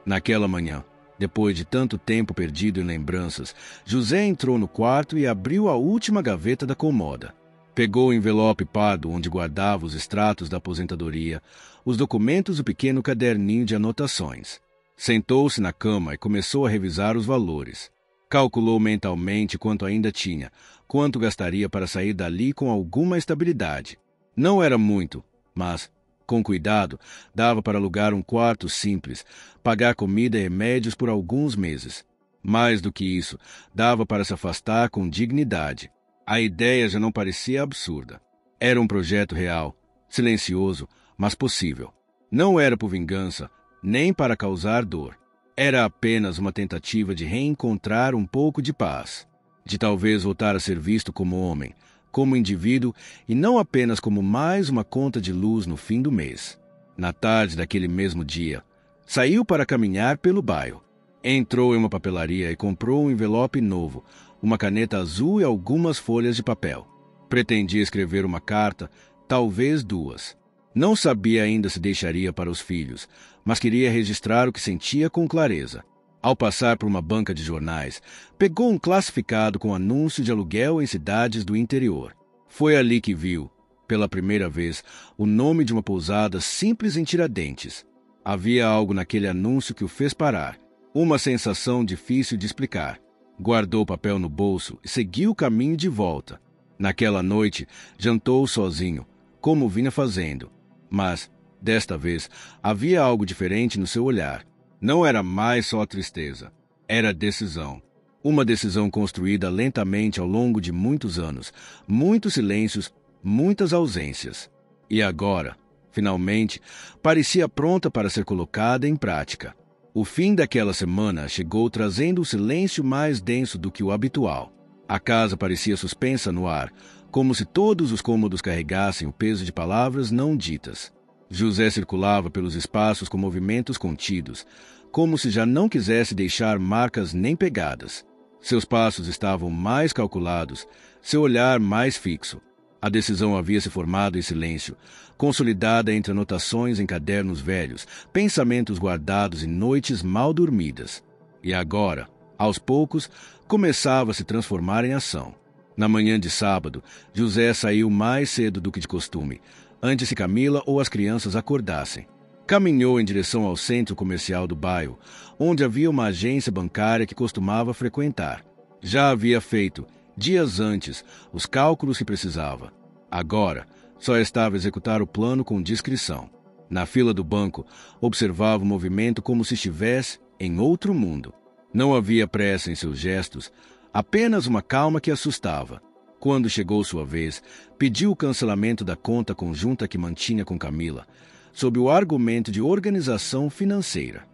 Naquela manhã, depois de tanto tempo perdido em lembranças, José entrou no quarto e abriu a última gaveta da cômoda. Pegou o envelope pardo onde guardava os extratos da aposentadoria, os documentos e o pequeno caderninho de anotações. Sentou-se na cama e começou a revisar os valores. Calculou mentalmente quanto ainda tinha, quanto gastaria para sair dali com alguma estabilidade. Não era muito, mas, com cuidado, dava para alugar um quarto simples, pagar comida e remédios por alguns meses. Mais do que isso, dava para se afastar com dignidade. A ideia já não parecia absurda. Era um projeto real, silencioso, mas possível. Não era por vingança, nem para causar dor. Era apenas uma tentativa de reencontrar um pouco de paz, de talvez voltar a ser visto como homem, como indivíduo e não apenas como mais uma conta de luz no fim do mês. Na tarde daquele mesmo dia, saiu para caminhar pelo bairro. Entrou em uma papelaria e comprou um envelope novo, uma caneta azul e algumas folhas de papel. Pretendia escrever uma carta, talvez 2. Não sabia ainda se deixaria para os filhos, mas queria registrar o que sentia com clareza. Ao passar por uma banca de jornais, pegou um classificado com anúncio de aluguel em cidades do interior. Foi ali que viu, pela primeira vez, o nome de uma pousada simples em Tiradentes. Havia algo naquele anúncio que o fez parar, uma sensação difícil de explicar. Guardou o papel no bolso e seguiu o caminho de volta. Naquela noite, jantou sozinho, como vinha fazendo. Mas, desta vez, havia algo diferente no seu olhar. Não era mais só tristeza. Era decisão. Uma decisão construída lentamente ao longo de muitos anos, muitos silêncios, muitas ausências. E agora, finalmente, parecia pronta para ser colocada em prática. O fim daquela semana chegou trazendo um silêncio mais denso do que o habitual. A casa parecia suspensa no ar, como se todos os cômodos carregassem o peso de palavras não ditas. José circulava pelos espaços com movimentos contidos, como se já não quisesse deixar marcas nem pegadas. Seus passos estavam mais calculados, seu olhar mais fixo. A decisão havia se formado em silêncio, consolidada entre anotações em cadernos velhos, pensamentos guardados em noites mal dormidas. E agora, aos poucos, começava a se transformar em ação. Na manhã de sábado, José saiu mais cedo do que de costume, antes que Camila ou as crianças acordassem. Caminhou em direção ao centro comercial do bairro, onde havia uma agência bancária que costumava frequentar. Já havia feito, dias antes, os cálculos que precisava. Agora, só estava a executar o plano com discrição. Na fila do banco, observava o movimento como se estivesse em outro mundo. Não havia pressa em seus gestos, apenas uma calma que assustava. Quando chegou sua vez, pediu o cancelamento da conta conjunta que mantinha com Camila, sob o argumento de organização financeira.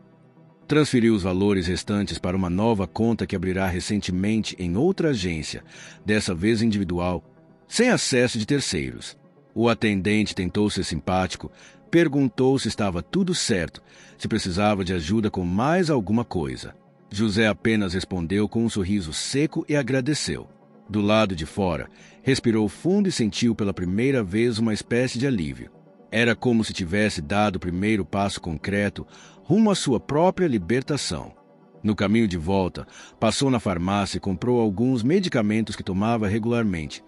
Transferiu os valores restantes para uma nova conta que abrirá recentemente em outra agência, dessa vez individual, sem acesso de terceiros. O atendente tentou ser simpático, perguntou se estava tudo certo, se precisava de ajuda com mais alguma coisa. José apenas respondeu com um sorriso seco e agradeceu. Do lado de fora, respirou fundo e sentiu pela primeira vez uma espécie de alívio. Era como se tivesse dado o primeiro passo concreto rumo à sua própria libertação. No caminho de volta, passou na farmácia e comprou alguns medicamentos que tomava regularmente.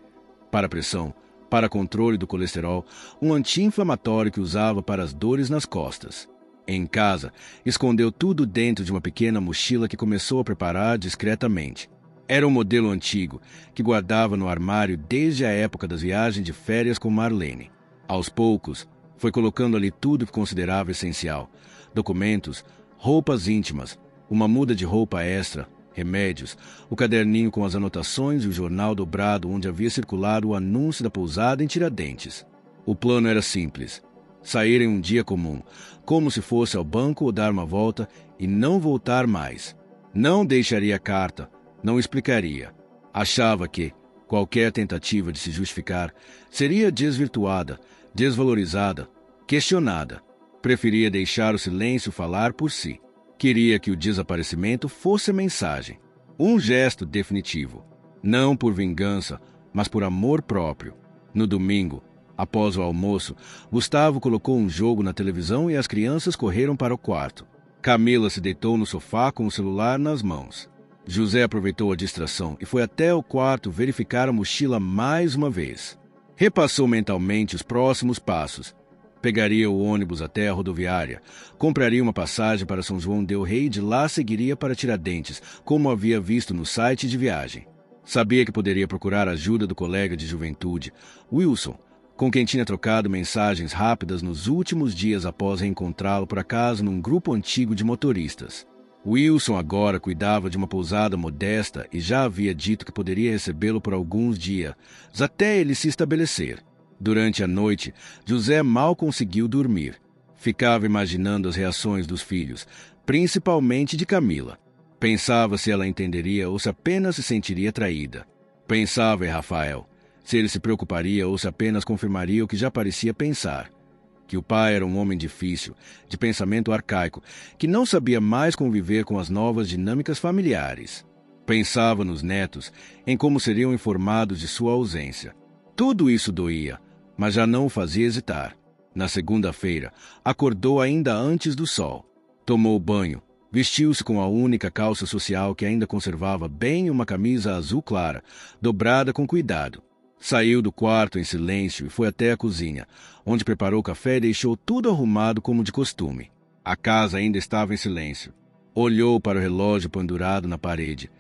Para pressão, para controle do colesterol, um anti-inflamatório que usava para as dores nas costas. Em casa, escondeu tudo dentro de uma pequena mochila que começou a preparar discretamente. Era um modelo antigo, que guardava no armário desde a época das viagens de férias com Marlene. Aos poucos, foi colocando ali tudo que considerava essencial: documentos, roupas íntimas, uma muda de roupa extra, remédios, o caderninho com as anotações e o jornal dobrado onde havia circulado o anúncio da pousada em Tiradentes. O plano era simples: sair em um dia comum, como se fosse ao banco ou dar uma volta, e não voltar mais. Não deixaria carta, não explicaria. Achava que qualquer tentativa de se justificar seria desvirtuada, desvalorizada, questionada. Preferia deixar o silêncio falar por si. Queria que o desaparecimento fosse mensagem, um gesto definitivo. Não por vingança, mas por amor próprio. No domingo, após o almoço, Gustavo colocou um jogo na televisão e as crianças correram para o quarto. Camila se deitou no sofá com o celular nas mãos. José aproveitou a distração e foi até o quarto verificar a mochila mais uma vez. Repassou mentalmente os próximos passos. Pegaria o ônibus até a rodoviária, compraria uma passagem para São João del Rei e de lá seguiria para Tiradentes, como havia visto no site de viagem. Sabia que poderia procurar a ajuda do colega de juventude, Wilson, com quem tinha trocado mensagens rápidas nos últimos dias após reencontrá-lo por acaso num grupo antigo de motoristas. Wilson agora cuidava de uma pousada modesta e já havia dito que poderia recebê-lo por alguns dias, até ele se estabelecer. Durante a noite, José mal conseguiu dormir. Ficava imaginando as reações dos filhos, principalmente de Camila. Pensava se ela entenderia ou se apenas se sentiria traída. Pensava em Rafael, se ele se preocuparia ou se apenas confirmaria o que já parecia pensar. Que o pai era um homem difícil, de pensamento arcaico, que não sabia mais conviver com as novas dinâmicas familiares. Pensava nos netos, em como seriam informados de sua ausência. Tudo isso doía, mas já não o fazia hesitar. Na segunda-feira, acordou ainda antes do sol. Tomou banho, vestiu-se com a única calça social que ainda conservava bem uma camisa azul clara, dobrada com cuidado. Saiu do quarto em silêncio e foi até a cozinha, onde preparou café e deixou tudo arrumado como de costume. A casa ainda estava em silêncio. Olhou para o relógio pendurado na parede.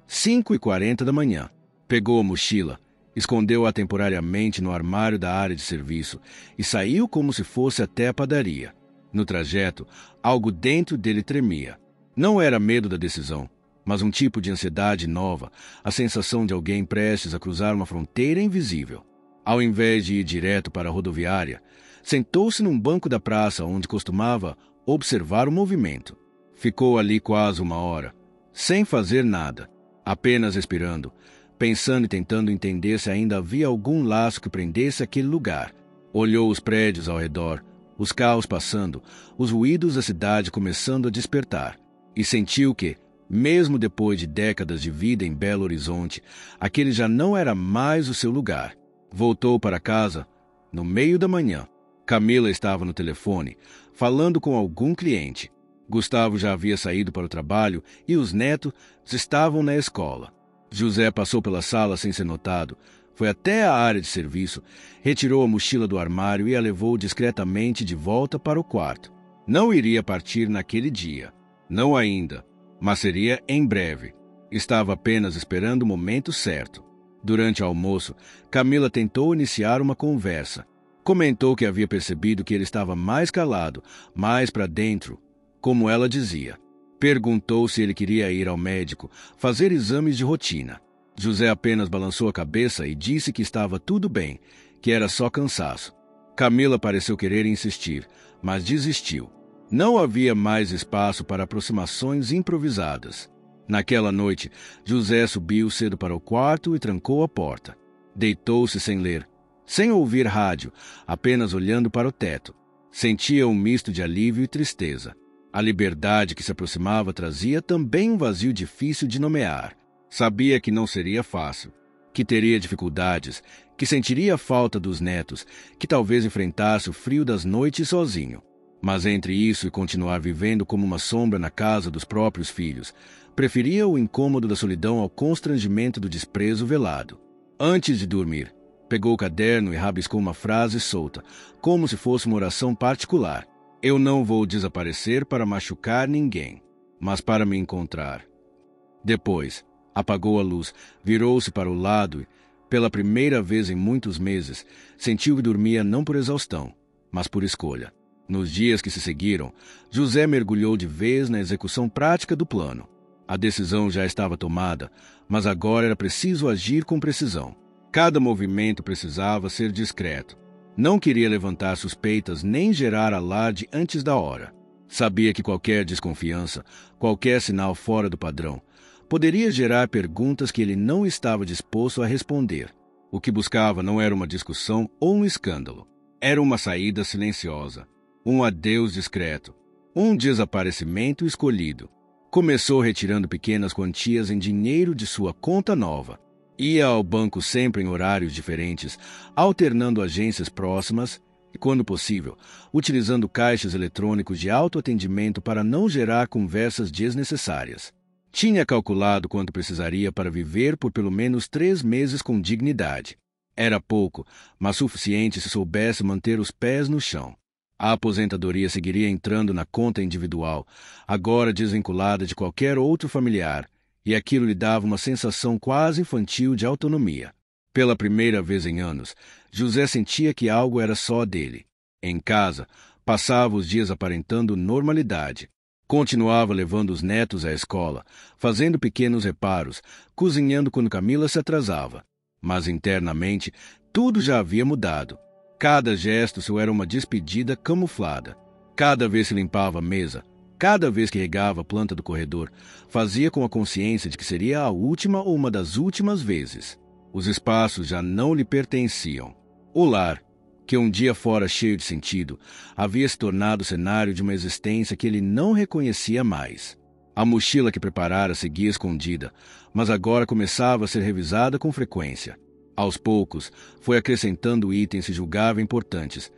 5h40 da manhã. Pegou a mochila, escondeu-a temporariamente no armário da área de serviço e saiu como se fosse até a padaria. No trajeto, algo dentro dele tremia. Não era medo da decisão, mas um tipo de ansiedade nova, a sensação de alguém prestes a cruzar uma fronteira invisível. Ao invés de ir direto para a rodoviária, sentou-se num banco da praça onde costumava observar o movimento. Ficou ali quase uma hora, sem fazer nada, apenas respirando, pensando e tentando entender se ainda havia algum laço que prendesse aquele lugar. Olhou os prédios ao redor, os carros passando, os ruídos da cidade começando a despertar, e sentiu que, mesmo depois de décadas de vida em Belo Horizonte, aquele já não era mais o seu lugar. Voltou para casa no meio da manhã. Camila estava no telefone, falando com algum cliente. Gustavo já havia saído para o trabalho e os netos estavam na escola. José passou pela sala sem ser notado, foi até a área de serviço, retirou a mochila do armário e a levou discretamente de volta para o quarto. Não iria partir naquele dia. Não ainda, mas seria em breve. Estava apenas esperando o momento certo. Durante o almoço, Camila tentou iniciar uma conversa. Comentou que havia percebido que ele estava mais calado, mais para dentro, como ela dizia. Perguntou se ele queria ir ao médico, fazer exames de rotina. José apenas balançou a cabeça e disse que estava tudo bem, que era só cansaço. Camila pareceu querer insistir, mas desistiu. Não havia mais espaço para aproximações improvisadas. Naquela noite, José subiu cedo para o quarto e trancou a porta. Deitou-se sem ler, sem ouvir rádio, apenas olhando para o teto. Sentia um misto de alívio e tristeza. A liberdade que se aproximava trazia também um vazio difícil de nomear. Sabia que não seria fácil, que teria dificuldades, que sentiria a falta dos netos, que talvez enfrentasse o frio das noites sozinho. Mas entre isso e continuar vivendo como uma sombra na casa dos próprios filhos, preferia o incômodo da solidão ao constrangimento do desprezo velado. Antes de dormir, pegou o caderno e rabiscou uma frase solta, como se fosse uma oração particular. Eu não vou desaparecer para machucar ninguém, mas para me encontrar. Depois, apagou a luz, virou-se para o lado e, pela primeira vez em muitos meses, sentiu que dormia não por exaustão, mas por escolha. Nos dias que se seguiram, José mergulhou de vez na execução prática do plano. A decisão já estava tomada, mas agora era preciso agir com precisão. Cada movimento precisava ser discreto. Não queria levantar suspeitas nem gerar alarde antes da hora. Sabia que qualquer desconfiança, qualquer sinal fora do padrão, poderia gerar perguntas que ele não estava disposto a responder. O que buscava não era uma discussão ou um escândalo. Era uma saída silenciosa, um adeus discreto, um desaparecimento escolhido. Começou retirando pequenas quantias em dinheiro de sua conta nova. Ia ao banco sempre em horários diferentes, alternando agências próximas e, quando possível, utilizando caixas eletrônicos de autoatendimento para não gerar conversas desnecessárias. Tinha calculado quanto precisaria para viver por pelo menos 3 meses com dignidade. Era pouco, mas suficiente se soubesse manter os pés no chão. A aposentadoria seguiria entrando na conta individual, agora desvinculada de qualquer outro familiar, e aquilo lhe dava uma sensação quase infantil de autonomia. Pela primeira vez em anos, José sentia que algo era só dele. Em casa, passava os dias aparentando normalidade. Continuava levando os netos à escola, fazendo pequenos reparos, cozinhando quando Camila se atrasava. Mas internamente, tudo já havia mudado. Cada gesto seu era uma despedida camuflada. Cada vez que limpava a mesa, cada vez que regava a planta do corredor, fazia com a consciência de que seria a última ou uma das últimas vezes. Os espaços já não lhe pertenciam. O lar, que um dia fora cheio de sentido, havia se tornado o cenário de uma existência que ele não reconhecia mais. A mochila que preparara seguia escondida, mas agora começava a ser revisada com frequência. Aos poucos, foi acrescentando itens que julgava importantes.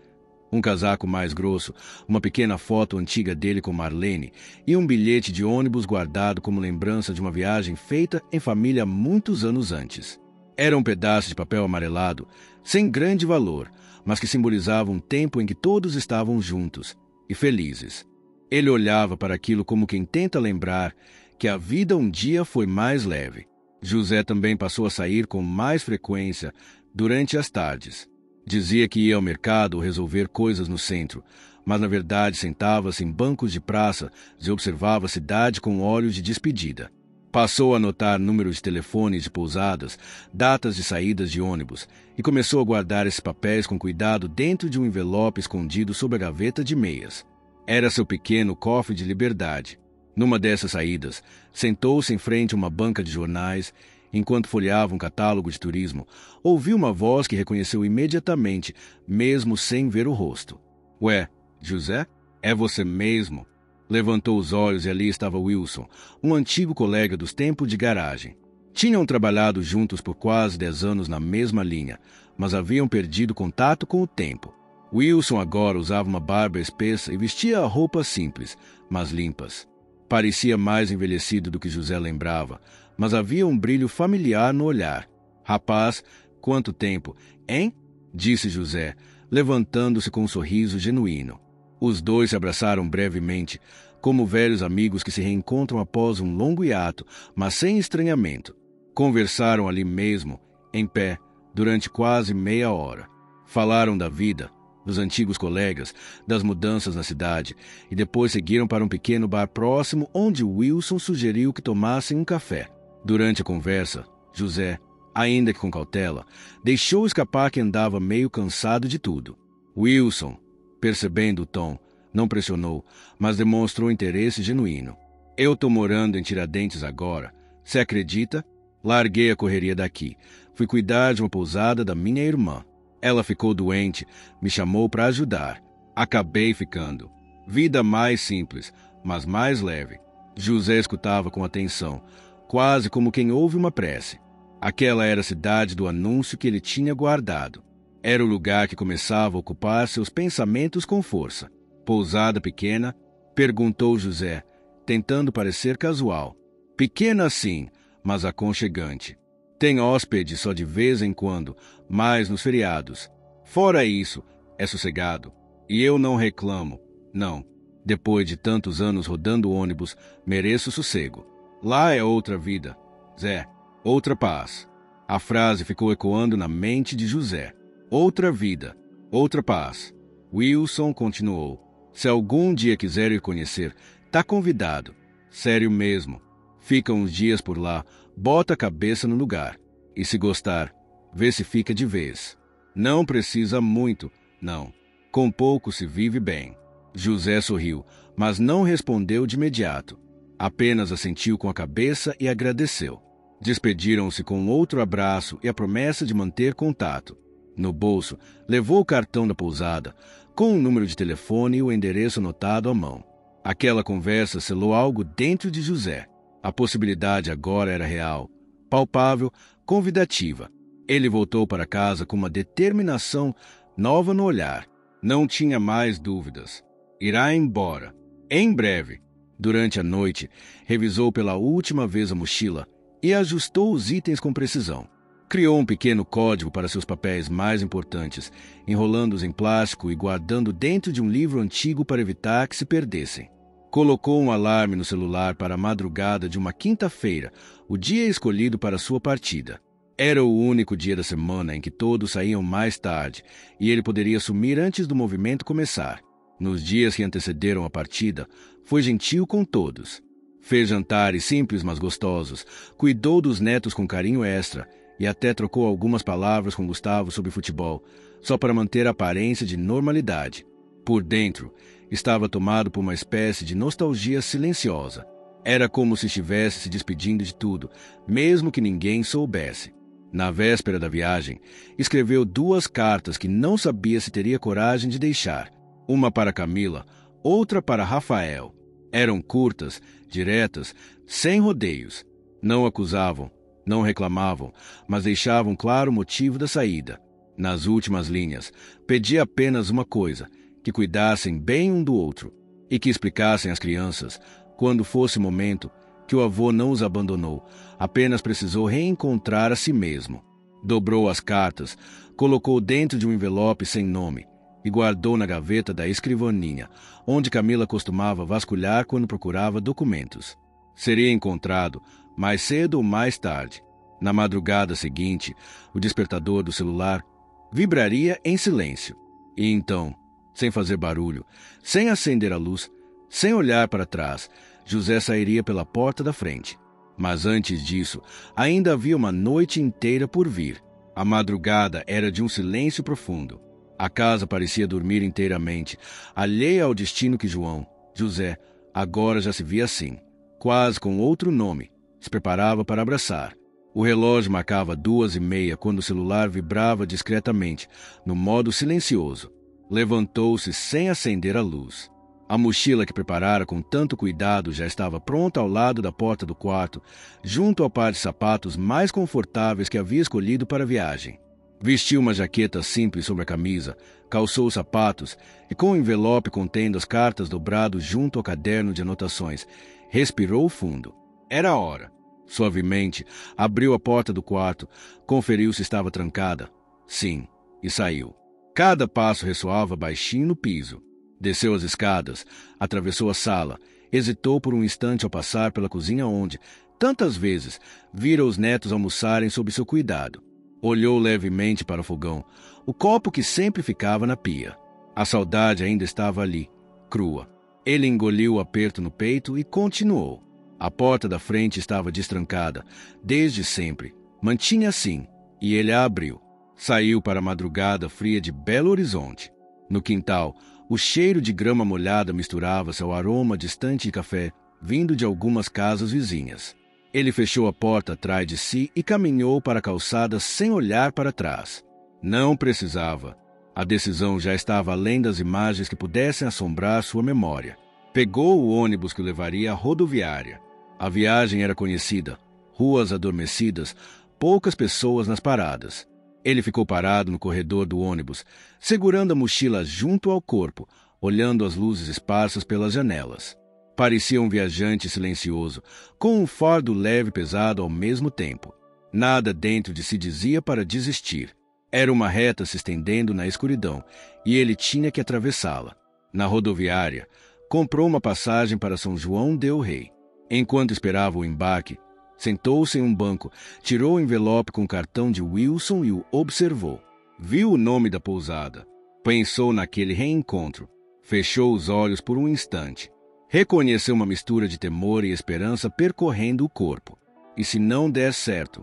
Um casaco mais grosso, uma pequena foto antiga dele com Marlene e um bilhete de ônibus guardado como lembrança de uma viagem feita em família muitos anos antes. Era um pedaço de papel amarelado, sem grande valor, mas que simbolizava um tempo em que todos estavam juntos e felizes. Ele olhava para aquilo como quem tenta lembrar que a vida um dia foi mais leve. José também passou a sair com mais frequência durante as tardes. Dizia que ia ao mercado ou resolver coisas no centro, mas na verdade sentava-se em bancos de praça e observava a cidade com olhos de despedida. Passou a anotar números de telefones de pousadas, datas de saídas de ônibus, e começou a guardar esses papéis com cuidado dentro de um envelope escondido sob a gaveta de meias. Era seu pequeno cofre de liberdade. Numa dessas saídas, sentou-se em frente a uma banca de jornais. Enquanto folheava um catálogo de turismo, ouviu uma voz que reconheceu imediatamente, mesmo sem ver o rosto. — Ué, José? É você mesmo? Levantou os olhos e ali estava Wilson, um antigo colega dos tempos de garagem. Tinham trabalhado juntos por quase 10 anos na mesma linha, mas haviam perdido contato com o tempo. Wilson agora usava uma barba espessa e vestia roupas simples, mas limpas. Parecia mais envelhecido do que José lembrava, mas havia um brilho familiar no olhar. — Rapaz, quanto tempo, hein? Disse José, levantando-se com um sorriso genuíno. Os dois se abraçaram brevemente, como velhos amigos que se reencontram após um longo hiato, mas sem estranhamento. Conversaram ali mesmo, em pé, durante quase meia hora. Falaram da vida, dos antigos colegas, das mudanças na cidade, e depois seguiram para um pequeno bar próximo onde Wilson sugeriu que tomassem um café. Durante a conversa, José, ainda que com cautela, deixou escapar que andava meio cansado de tudo. Wilson, percebendo o tom, não pressionou, mas demonstrou interesse genuíno. — Eu estou morando em Tiradentes agora. Você acredita? Larguei a correria daqui. Fui cuidar de uma pousada da minha irmã. Ela ficou doente, me chamou para ajudar. Acabei ficando. Vida mais simples, mas mais leve. José escutava com atenção, quase como quem ouve uma prece. Aquela era a cidade do anúncio que ele tinha guardado. Era o lugar que começava a ocupar seus pensamentos com força. — Pousada pequena? Perguntou José, tentando parecer casual. — Pequena sim, mas aconchegante. Tem hóspede só de vez em quando, mais nos feriados. Fora isso, é sossegado. E eu não reclamo. Não. Depois de tantos anos rodando ônibus, mereço sossego. Lá é outra vida. Zé, outra paz. A frase ficou ecoando na mente de José. Outra vida, outra paz. Wilson continuou. Se algum dia quiser ir conhecer, tá convidado. Sério mesmo. Fica uns dias por lá, bota a cabeça no lugar. E se gostar, vê se fica de vez. Não precisa muito, não. Com pouco se vive bem. José sorriu, mas não respondeu de imediato. Apenas assentiu com a cabeça e agradeceu. Despediram-se com outro abraço e a promessa de manter contato. No bolso, levou o cartão da pousada, com o número de telefone e o endereço anotado à mão. Aquela conversa selou algo dentro de José. A possibilidade agora era real, palpável, convidativa. Ele voltou para casa com uma determinação nova no olhar. Não tinha mais dúvidas. Irá embora. Em breve. Durante a noite, revisou pela última vez a mochila e ajustou os itens com precisão. Criou um pequeno código para seus papéis mais importantes, enrolando-os em plástico e guardando dentro de um livro antigo para evitar que se perdessem. Colocou um alarme no celular para a madrugada de uma quinta-feira, o dia escolhido para sua partida. Era o único dia da semana em que todos saíam mais tarde e ele poderia sumir antes do movimento começar. Nos dias que antecederam a partida, foi gentil com todos. Fez jantares simples mas gostosos, cuidou dos netos com carinho extra e até trocou algumas palavras com Gustavo sobre futebol, só para manter a aparência de normalidade. Por dentro, estava tomado por uma espécie de nostalgia silenciosa. Era como se estivesse se despedindo de tudo, mesmo que ninguém soubesse. Na véspera da viagem, escreveu 2 cartas que não sabia se teria coragem de deixar. Uma para Camila, outra para Rafael. Eram curtas, diretas, sem rodeios. Não acusavam, não reclamavam, mas deixavam claro o motivo da saída. Nas últimas linhas, pedia apenas uma coisa: que cuidassem bem um do outro e que explicassem às crianças, quando fosse o momento, que o avô não os abandonou, apenas precisou reencontrar a si mesmo. Dobrou as cartas, colocou dentro de um envelope sem nome e guardou na gaveta da escrivaninha, onde Camila costumava vasculhar quando procurava documentos. Seria encontrado mais cedo ou mais tarde. Na madrugada seguinte, o despertador do celular vibraria em silêncio. E então, sem fazer barulho, sem acender a luz, sem olhar para trás, José sairia pela porta da frente. Mas antes disso, ainda havia uma noite inteira por vir. A madrugada era de um silêncio profundo. A casa parecia dormir inteiramente, alheia ao destino que José, agora já se via assim, quase com outro nome, se preparava para abraçar. O relógio marcava 2:30 quando o celular vibrava discretamente, no modo silencioso. Levantou-se sem acender a luz. A mochila que preparara com tanto cuidado já estava pronta ao lado da porta do quarto, junto ao par de sapatos mais confortáveis que havia escolhido para a viagem. Vestiu uma jaqueta simples sobre a camisa, calçou os sapatos e, com o envelope contendo as cartas dobrado junto ao caderno de anotações, respirou fundo. Era a hora. Suavemente, abriu a porta do quarto, conferiu se estava trancada. Sim, e saiu. Cada passo ressoava baixinho no piso. Desceu as escadas, atravessou a sala, hesitou por um instante ao passar pela cozinha onde, tantas vezes, vira os netos almoçarem sob seu cuidado. Olhou levemente para o fogão, o copo que sempre ficava na pia. A saudade ainda estava ali, crua. Ele engoliu o aperto no peito e continuou. A porta da frente estava destrancada, desde sempre. Mantinha assim, e ele a abriu. Saiu para a madrugada fria de Belo Horizonte. No quintal, o cheiro de grama molhada misturava-se ao aroma distante de café, vindo de algumas casas vizinhas. Ele fechou a porta atrás de si e caminhou para a calçada sem olhar para trás. Não precisava. A decisão já estava além das imagens que pudessem assombrar sua memória. Pegou o ônibus que o levaria à rodoviária. A viagem era conhecida. Ruas adormecidas, poucas pessoas nas paradas. Ele ficou parado no corredor do ônibus, segurando a mochila junto ao corpo, olhando as luzes esparsas pelas janelas. Parecia um viajante silencioso, com um fardo leve e pesado ao mesmo tempo. Nada dentro de si dizia para desistir. Era uma reta se estendendo na escuridão, e ele tinha que atravessá-la. Na rodoviária, comprou uma passagem para São João del Rei. Enquanto esperava o embarque, sentou-se em um banco, tirou o envelope com o cartão de Wilson e o observou. Viu o nome da pousada. Pensou naquele reencontro. Fechou os olhos por um instante. Reconheceu uma mistura de temor e esperança percorrendo o corpo. E se não der certo?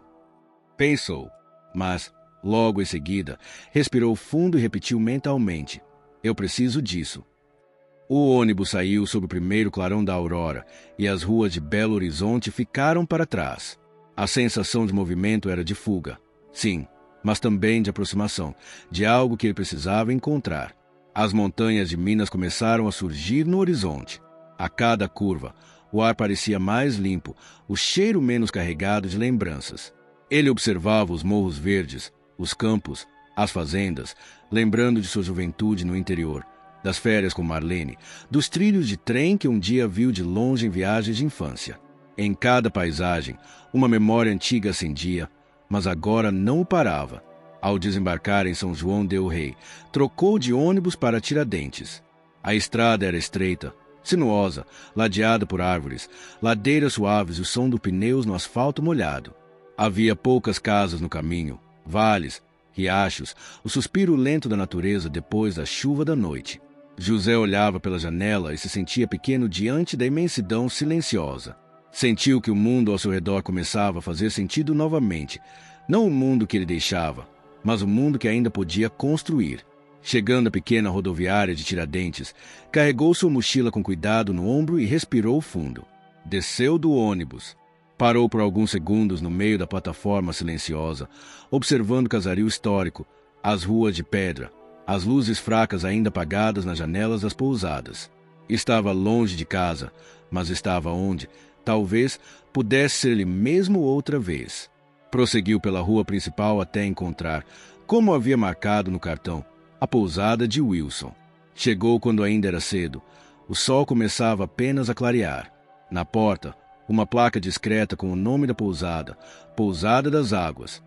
Pensou, mas, logo em seguida, respirou fundo e repetiu mentalmente: eu preciso disso. O ônibus saiu sob o primeiro clarão da aurora e as ruas de Belo Horizonte ficaram para trás. A sensação de movimento era de fuga, sim, mas também de aproximação, de algo que ele precisava encontrar. As montanhas de Minas começaram a surgir no horizonte. A cada curva, o ar parecia mais limpo, o cheiro menos carregado de lembranças. Ele observava os morros verdes, os campos, as fazendas, lembrando de sua juventude no interior, das férias com Marlene, dos trilhos de trem que um dia viu de longe em viagens de infância. Em cada paisagem, uma memória antiga acendia, mas agora não o parava. Ao desembarcar em São João del Rei, trocou de ônibus para Tiradentes. A estrada era estreita, sinuosa, ladeada por árvores, ladeiras suaves e o som dos pneus no asfalto molhado. Havia poucas casas no caminho, vales, riachos, o suspiro lento da natureza depois da chuva da noite. José olhava pela janela e se sentia pequeno diante da imensidão silenciosa. Sentiu que o mundo ao seu redor começava a fazer sentido novamente. Não o mundo que ele deixava, mas o mundo que ainda podia construir. Chegando à pequena rodoviária de Tiradentes, carregou sua mochila com cuidado no ombro e respirou fundo. Desceu do ônibus. Parou por alguns segundos no meio da plataforma silenciosa, observando o casario histórico, as ruas de pedra, as luzes fracas ainda apagadas nas janelas das pousadas. Estava longe de casa, mas estava onde, talvez, pudesse ser ele mesmo outra vez. Prosseguiu pela rua principal até encontrar, como havia marcado no cartão, a pousada de Wilson. Chegou quando ainda era cedo. O sol começava apenas a clarear. Na porta, uma placa discreta com o nome da pousada, Pousada das Águas.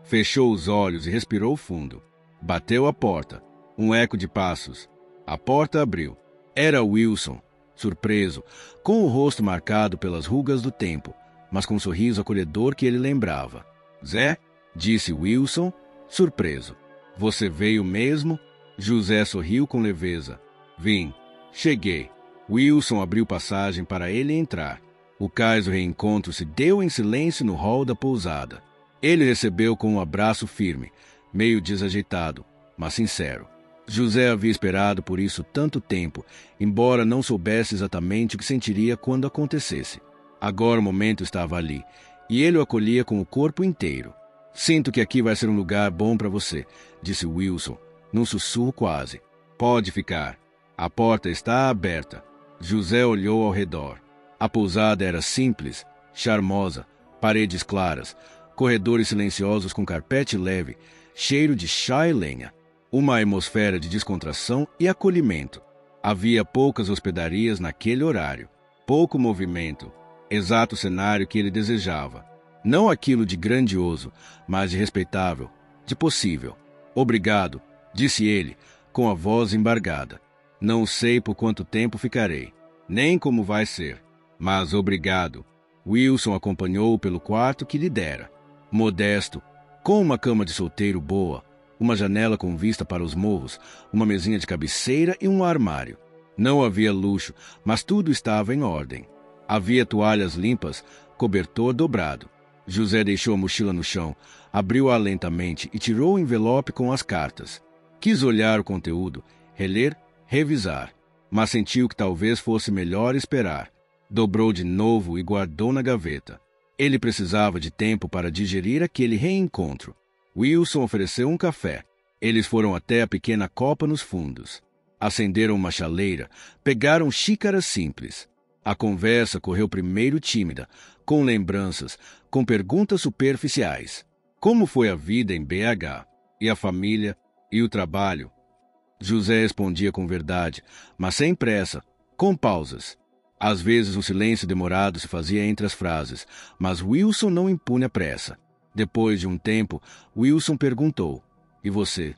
Fechou os olhos e respirou fundo. Bateu a porta. Um eco de passos. A porta abriu. Era Wilson, surpreso, com o rosto marcado pelas rugas do tempo, mas com um sorriso acolhedor que ele lembrava. Zé, disse Wilson, surpreso. Você veio mesmo? José sorriu com leveza. Vim. Cheguei. Wilson abriu passagem para ele entrar. O cais do reencontro se deu em silêncio no hall da pousada. Ele recebeu com um abraço firme, meio desajeitado, mas sincero. José havia esperado por isso tanto tempo, embora não soubesse exatamente o que sentiria quando acontecesse. Agora o momento estava ali, e ele o acolhia com o corpo inteiro. Sinto que aqui vai ser um lugar bom para você, disse Wilson, num sussurro quase. Pode ficar. A porta está aberta. José olhou ao redor. A pousada era simples, charmosa, paredes claras, corredores silenciosos com carpete leve, cheiro de chá e lenha. Uma atmosfera de descontração e acolhimento. Havia poucas hospedarias naquele horário. Pouco movimento. Exato cenário que ele desejava. Não aquilo de grandioso, mas de respeitável, de possível. Obrigado, disse ele, com a voz embargada. Não sei por quanto tempo ficarei, nem como vai ser, mas obrigado. Wilson acompanhou-o pelo quarto que lhe dera. Modesto, com uma cama de solteiro boa, uma janela com vista para os morros, uma mesinha de cabeceira e um armário. Não havia luxo, mas tudo estava em ordem. Havia toalhas limpas, cobertor dobrado. José deixou a mochila no chão, abriu-a lentamente e tirou o envelope com as cartas. Quis olhar o conteúdo, reler, revisar, mas sentiu que talvez fosse melhor esperar. Dobrou de novo e guardou na gaveta. Ele precisava de tempo para digerir aquele reencontro. Wilson ofereceu um café. Eles foram até a pequena copa nos fundos. Acenderam uma chaleira, pegaram xícaras simples. A conversa correu primeiro tímida, com lembranças, com perguntas superficiais. Como foi a vida em BH? E a família? E o trabalho? José respondia com verdade, mas sem pressa, com pausas. Às vezes um silêncio demorado se fazia entre as frases, mas Wilson não impunha pressa. Depois de um tempo, Wilson perguntou: E você?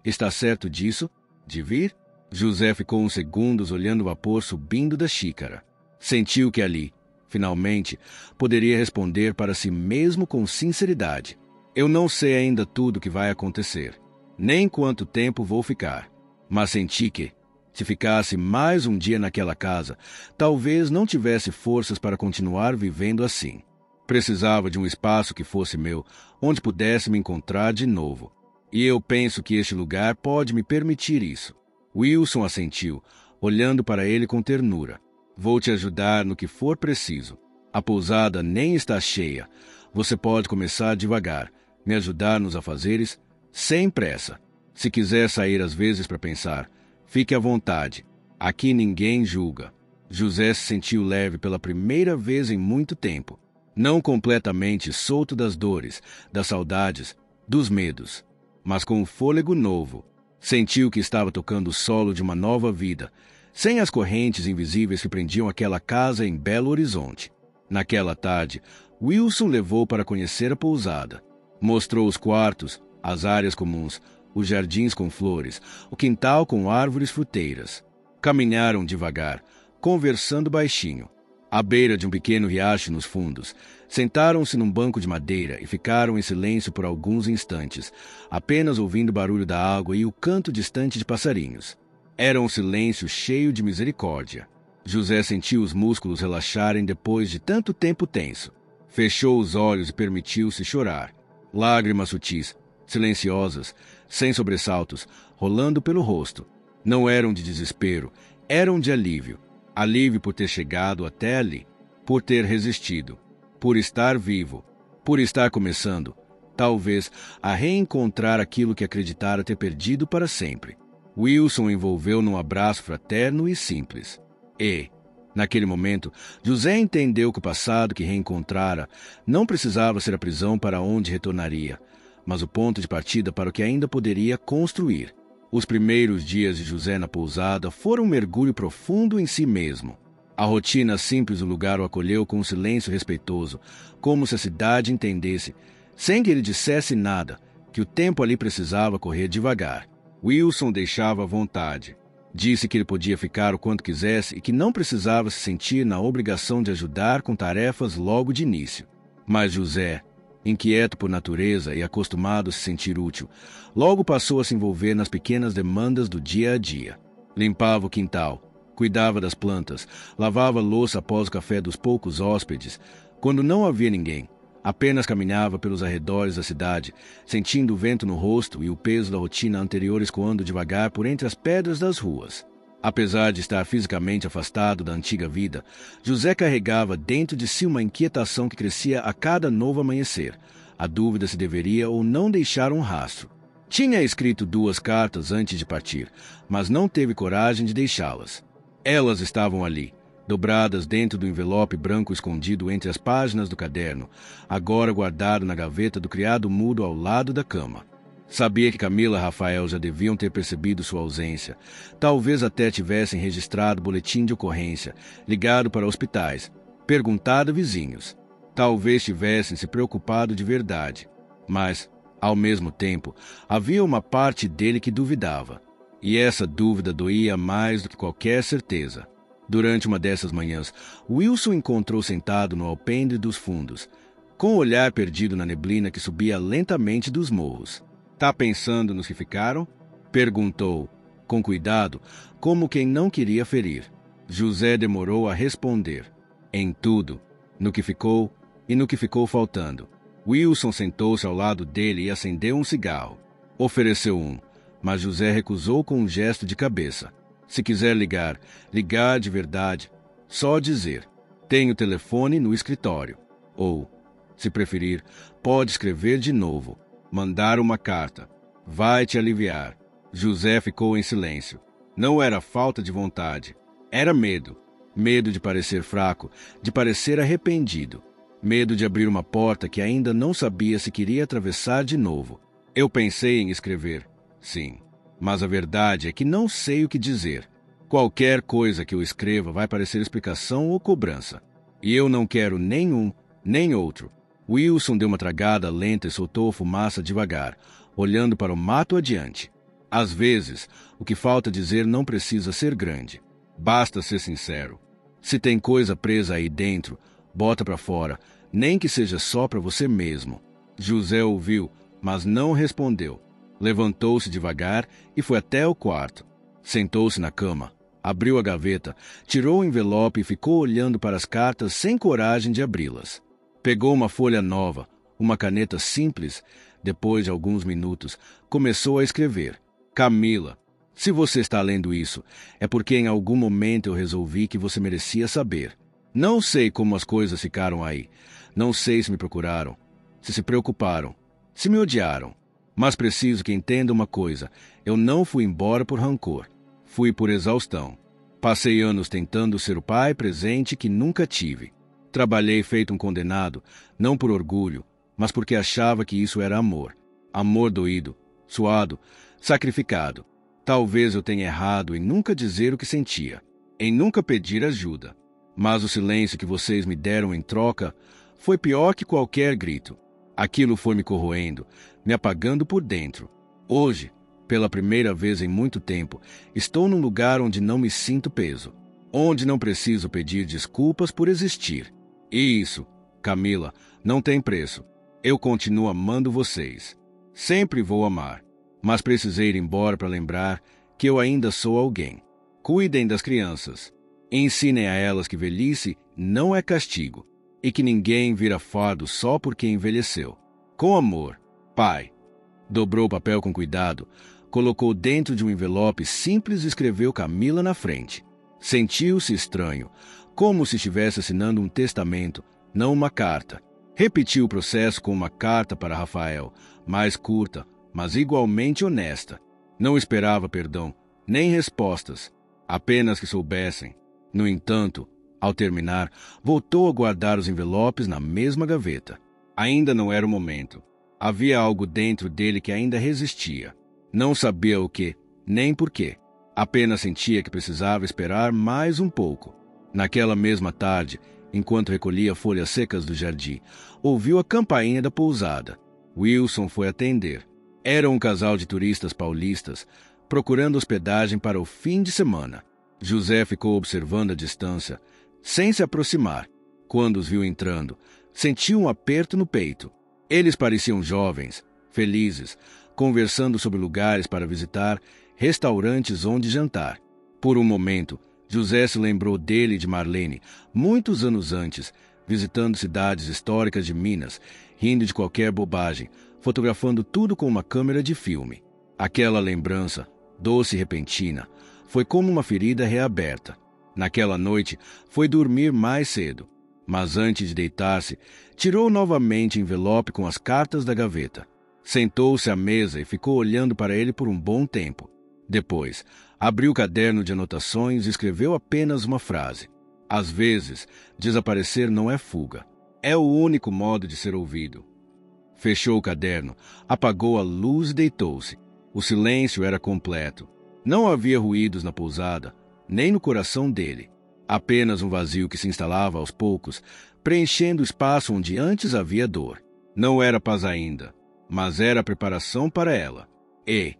Está certo disso? De vir? José ficou uns segundos olhando o vapor subindo da xícara. Sentiu que ali, finalmente, poderia responder para si mesmo com sinceridade. Eu não sei ainda tudo o que vai acontecer, nem quanto tempo vou ficar, mas senti que, Se ficasse mais um dia naquela casa, talvez não tivesse forças para continuar vivendo assim. Precisava de um espaço que fosse meu, onde pudesse me encontrar de novo. E eu penso que este lugar pode me permitir isso. Wilson assentiu, olhando para ele com ternura. Vou te ajudar no que for preciso. A pousada nem está cheia. Você pode começar devagar, me ajudar nos afazeres, sem pressa. Se quiser sair às vezes para pensar, fique à vontade. Aqui ninguém julga. José se sentiu leve pela primeira vez em muito tempo. Não completamente solto das dores, das saudades, dos medos, mas com um fôlego novo. Sentiu que estava tocando o solo de uma nova vida, sem as correntes invisíveis que prendiam aquela casa em Belo Horizonte. Naquela tarde, Wilson levou para conhecer a pousada. Mostrou os quartos, as áreas comuns, os jardins com flores, o quintal com árvores fruteiras. Caminharam devagar, conversando baixinho. À beira de um pequeno riacho nos fundos, sentaram-se num banco de madeira e ficaram em silêncio por alguns instantes, apenas ouvindo o barulho da água e o canto distante de passarinhos. Era um silêncio cheio de misericórdia. José sentiu os músculos relaxarem depois de tanto tempo tenso. Fechou os olhos e permitiu-se chorar. Lágrimas sutis, silenciosas, sem sobressaltos, rolando pelo rosto. Não eram de desespero, eram de alívio. Alívio por ter chegado até ali, por ter resistido, por estar vivo, por estar começando, talvez, a reencontrar aquilo que acreditara ter perdido para sempre. Wilson o envolveu num abraço fraterno e simples. E, naquele momento, José entendeu que o passado que reencontrara não precisava ser a prisão para onde retornaria, mas o ponto de partida para o que ainda poderia construir. Os primeiros dias de José na pousada foram um mergulho profundo em si mesmo. A rotina simples do lugar o acolheu com um silêncio respeitoso, como se a cidade entendesse, sem que ele dissesse nada, que o tempo ali precisava correr devagar. Wilson deixava à vontade. Disse que ele podia ficar o quanto quisesse e que não precisava se sentir na obrigação de ajudar com tarefas logo de início. Mas José, inquieto por natureza e acostumado a se sentir útil, logo passou a se envolver nas pequenas demandas do dia a dia. Limpava o quintal, cuidava das plantas, lavava a louça após o café dos poucos hóspedes. Quando não havia ninguém, apenas caminhava pelos arredores da cidade, sentindo o vento no rosto e o peso da rotina anterior escoando devagar por entre as pedras das ruas. Apesar de estar fisicamente afastado da antiga vida, José carregava dentro de si uma inquietação que crescia a cada novo amanhecer, a dúvida se deveria ou não deixar um rastro. Tinha escrito 2 cartas antes de partir, mas não teve coragem de deixá-las. Elas estavam ali, dobradas dentro do envelope branco escondido entre as páginas do caderno, agora guardado na gaveta do criado mudo ao lado da cama. Sabia que Camila e Rafael já deviam ter percebido sua ausência. Talvez até tivessem registrado boletim de ocorrência, ligado para hospitais, perguntado a vizinhos. Talvez tivessem se preocupado de verdade. Mas, ao mesmo tempo, havia uma parte dele que duvidava. E essa dúvida doía mais do que qualquer certeza. Durante uma dessas manhãs, Wilson encontrou sentado no alpendre dos fundos, com o olhar perdido na neblina que subia lentamente dos morros. Tá pensando nos que ficaram? Perguntou, com cuidado, como quem não queria ferir. José demorou a responder. Em tudo, no que ficou e no que ficou faltando. Wilson sentou-se ao lado dele e acendeu um cigarro. Ofereceu um, mas José recusou com um gesto de cabeça. Se quiser ligar, ligar de verdade, só dizer: tenho telefone no escritório. Ou, se preferir, pode escrever de novo. Mandar uma carta. Vai te aliviar. José ficou em silêncio. Não era falta de vontade. Era medo. Medo de parecer fraco, de parecer arrependido. Medo de abrir uma porta que ainda não sabia se queria atravessar de novo. Eu pensei em escrever, sim. Mas a verdade é que não sei o que dizer. Qualquer coisa que eu escreva vai parecer explicação ou cobrança. E eu não quero nem um, nem outro. Wilson deu uma tragada lenta e soltou a fumaça devagar, olhando para o mato adiante. Às vezes, o que falta dizer não precisa ser grande. Basta ser sincero. Se tem coisa presa aí dentro, bota para fora, nem que seja só para você mesmo. José ouviu, mas não respondeu. Levantou-se devagar e foi até o quarto. Sentou-se na cama, abriu a gaveta, tirou o envelope e ficou olhando para as cartas sem coragem de abri-las. Pegou uma folha nova, uma caneta simples. Depois de alguns minutos, começou a escrever. Camila, se você está lendo isso, é porque em algum momento eu resolvi que você merecia saber. Não sei como as coisas ficaram aí. Não sei se me procuraram, se preocuparam, se me odiaram. Mas preciso que entenda uma coisa. Eu não fui embora por rancor. Fui por exaustão. Passei anos tentando ser o pai presente que nunca tive. Trabalhei feito um condenado, não por orgulho, mas porque achava que isso era amor. Amor doído, suado, sacrificado. Talvez eu tenha errado em nunca dizer o que sentia, em nunca pedir ajuda. Mas o silêncio que vocês me deram em troca foi pior que qualquer grito. Aquilo foi me corroendo, me apagando por dentro. Hoje, pela primeira vez em muito tempo, estou num lugar onde não me sinto peso, onde não preciso pedir desculpas por existir. E isso, Camila, não tem preço. Eu continuo amando vocês. Sempre vou amar. Mas precisei ir embora para lembrar que eu ainda sou alguém. Cuidem das crianças. Ensinem a elas que velhice não é castigo e que ninguém vira fardo só porque envelheceu. Com amor, pai. Dobrou o papel com cuidado, colocou dentro de um envelope simples e escreveu Camila na frente. Sentiu-se estranho, como se estivesse assinando um testamento, não uma carta. Repetiu o processo com uma carta para Rafael, mais curta, mas igualmente honesta. Não esperava perdão, nem respostas, apenas que soubessem. No entanto, ao terminar, voltou a guardar os envelopes na mesma gaveta. Ainda não era o momento. Havia algo dentro dele que ainda resistia. Não sabia o que, nem por quê. Apenas sentia que precisava esperar mais um pouco. Naquela mesma tarde, enquanto recolhia folhas secas do jardim, ouviu a campainha da pousada. Wilson foi atender. Era um casal de turistas paulistas, procurando hospedagem para o fim de semana. José ficou observando à distância, sem se aproximar. Quando os viu entrando, sentiu um aperto no peito. Eles pareciam jovens, felizes, conversando sobre lugares para visitar, restaurantes onde jantar. Por um momento, José se lembrou dele e de Marlene, muitos anos antes, visitando cidades históricas de Minas, rindo de qualquer bobagem, fotografando tudo com uma câmera de filme. Aquela lembrança, doce e repentina, foi como uma ferida reaberta. Naquela noite, foi dormir mais cedo, mas antes de deitar-se, tirou novamente o envelope com as cartas da gaveta. Sentou-se à mesa e ficou olhando para ele por um bom tempo. Depois, abriu o caderno de anotações e escreveu apenas uma frase. Às vezes, desaparecer não é fuga. É o único modo de ser ouvido. Fechou o caderno, apagou a luz e deitou-se. O silêncio era completo. Não havia ruídos na pousada, nem no coração dele. Apenas um vazio que se instalava aos poucos, preenchendo o espaço onde antes havia dor. Não era paz ainda, mas era a preparação para ela. E,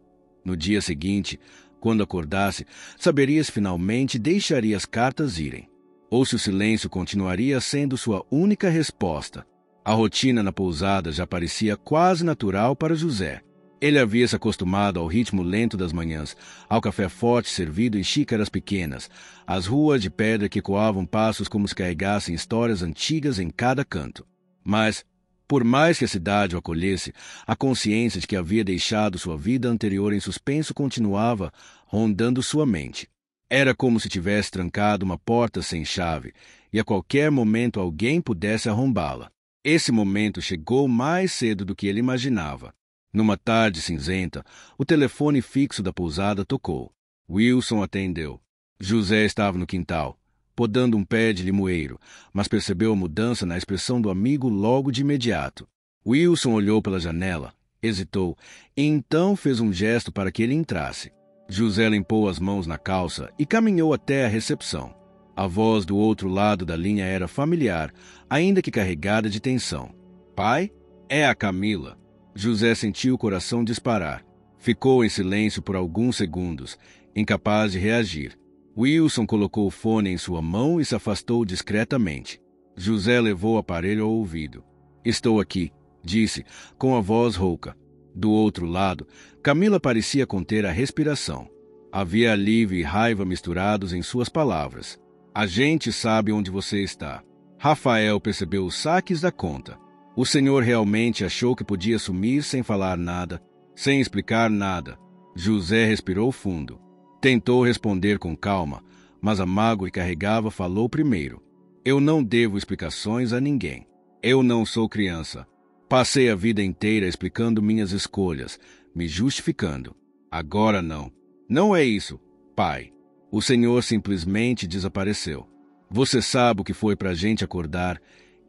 no dia seguinte, quando acordasse, saberia se finalmente deixaria as cartas irem, ou se o silêncio continuaria sendo sua única resposta. A rotina na pousada já parecia quase natural para José. Ele havia se acostumado ao ritmo lento das manhãs, ao café forte servido em xícaras pequenas, às ruas de pedra que ecoavam passos como se carregassem histórias antigas em cada canto. Mas, por mais que a cidade o acolhesse, a consciência de que havia deixado sua vida anterior em suspenso continuava rondando sua mente. Era como se tivesse trancado uma porta sem chave e a qualquer momento alguém pudesse arrombá-la. Esse momento chegou mais cedo do que ele imaginava. Numa tarde cinzenta, o telefone fixo da pousada tocou. Wilson atendeu. José estava no quintal, podando um pé de limoeiro, mas percebeu a mudança na expressão do amigo logo de imediato. Wilson olhou pela janela, hesitou, e então fez um gesto para que ele entrasse. José limpou as mãos na calça e caminhou até a recepção. A voz do outro lado da linha era familiar, ainda que carregada de tensão. Pai? É a Camila. José sentiu o coração disparar. Ficou em silêncio por alguns segundos, incapaz de reagir. Wilson colocou o fone em sua mão e se afastou discretamente. José levou o aparelho ao ouvido. Estou aqui, disse, com a voz rouca. Do outro lado, Camila parecia conter a respiração. Havia alívio e raiva misturados em suas palavras. A gente sabe onde você está. Rafael percebeu os saques da conta. O senhor realmente achou que podia sumir sem falar nada, sem explicar nada. José respirou fundo. Tentou responder com calma, mas a mágoa que carregava falou primeiro. Eu não devo explicações a ninguém. Eu não sou criança. Passei a vida inteira explicando minhas escolhas, me justificando. Agora não. Não é isso, pai. O senhor simplesmente desapareceu. Você sabe o que foi para a gente acordar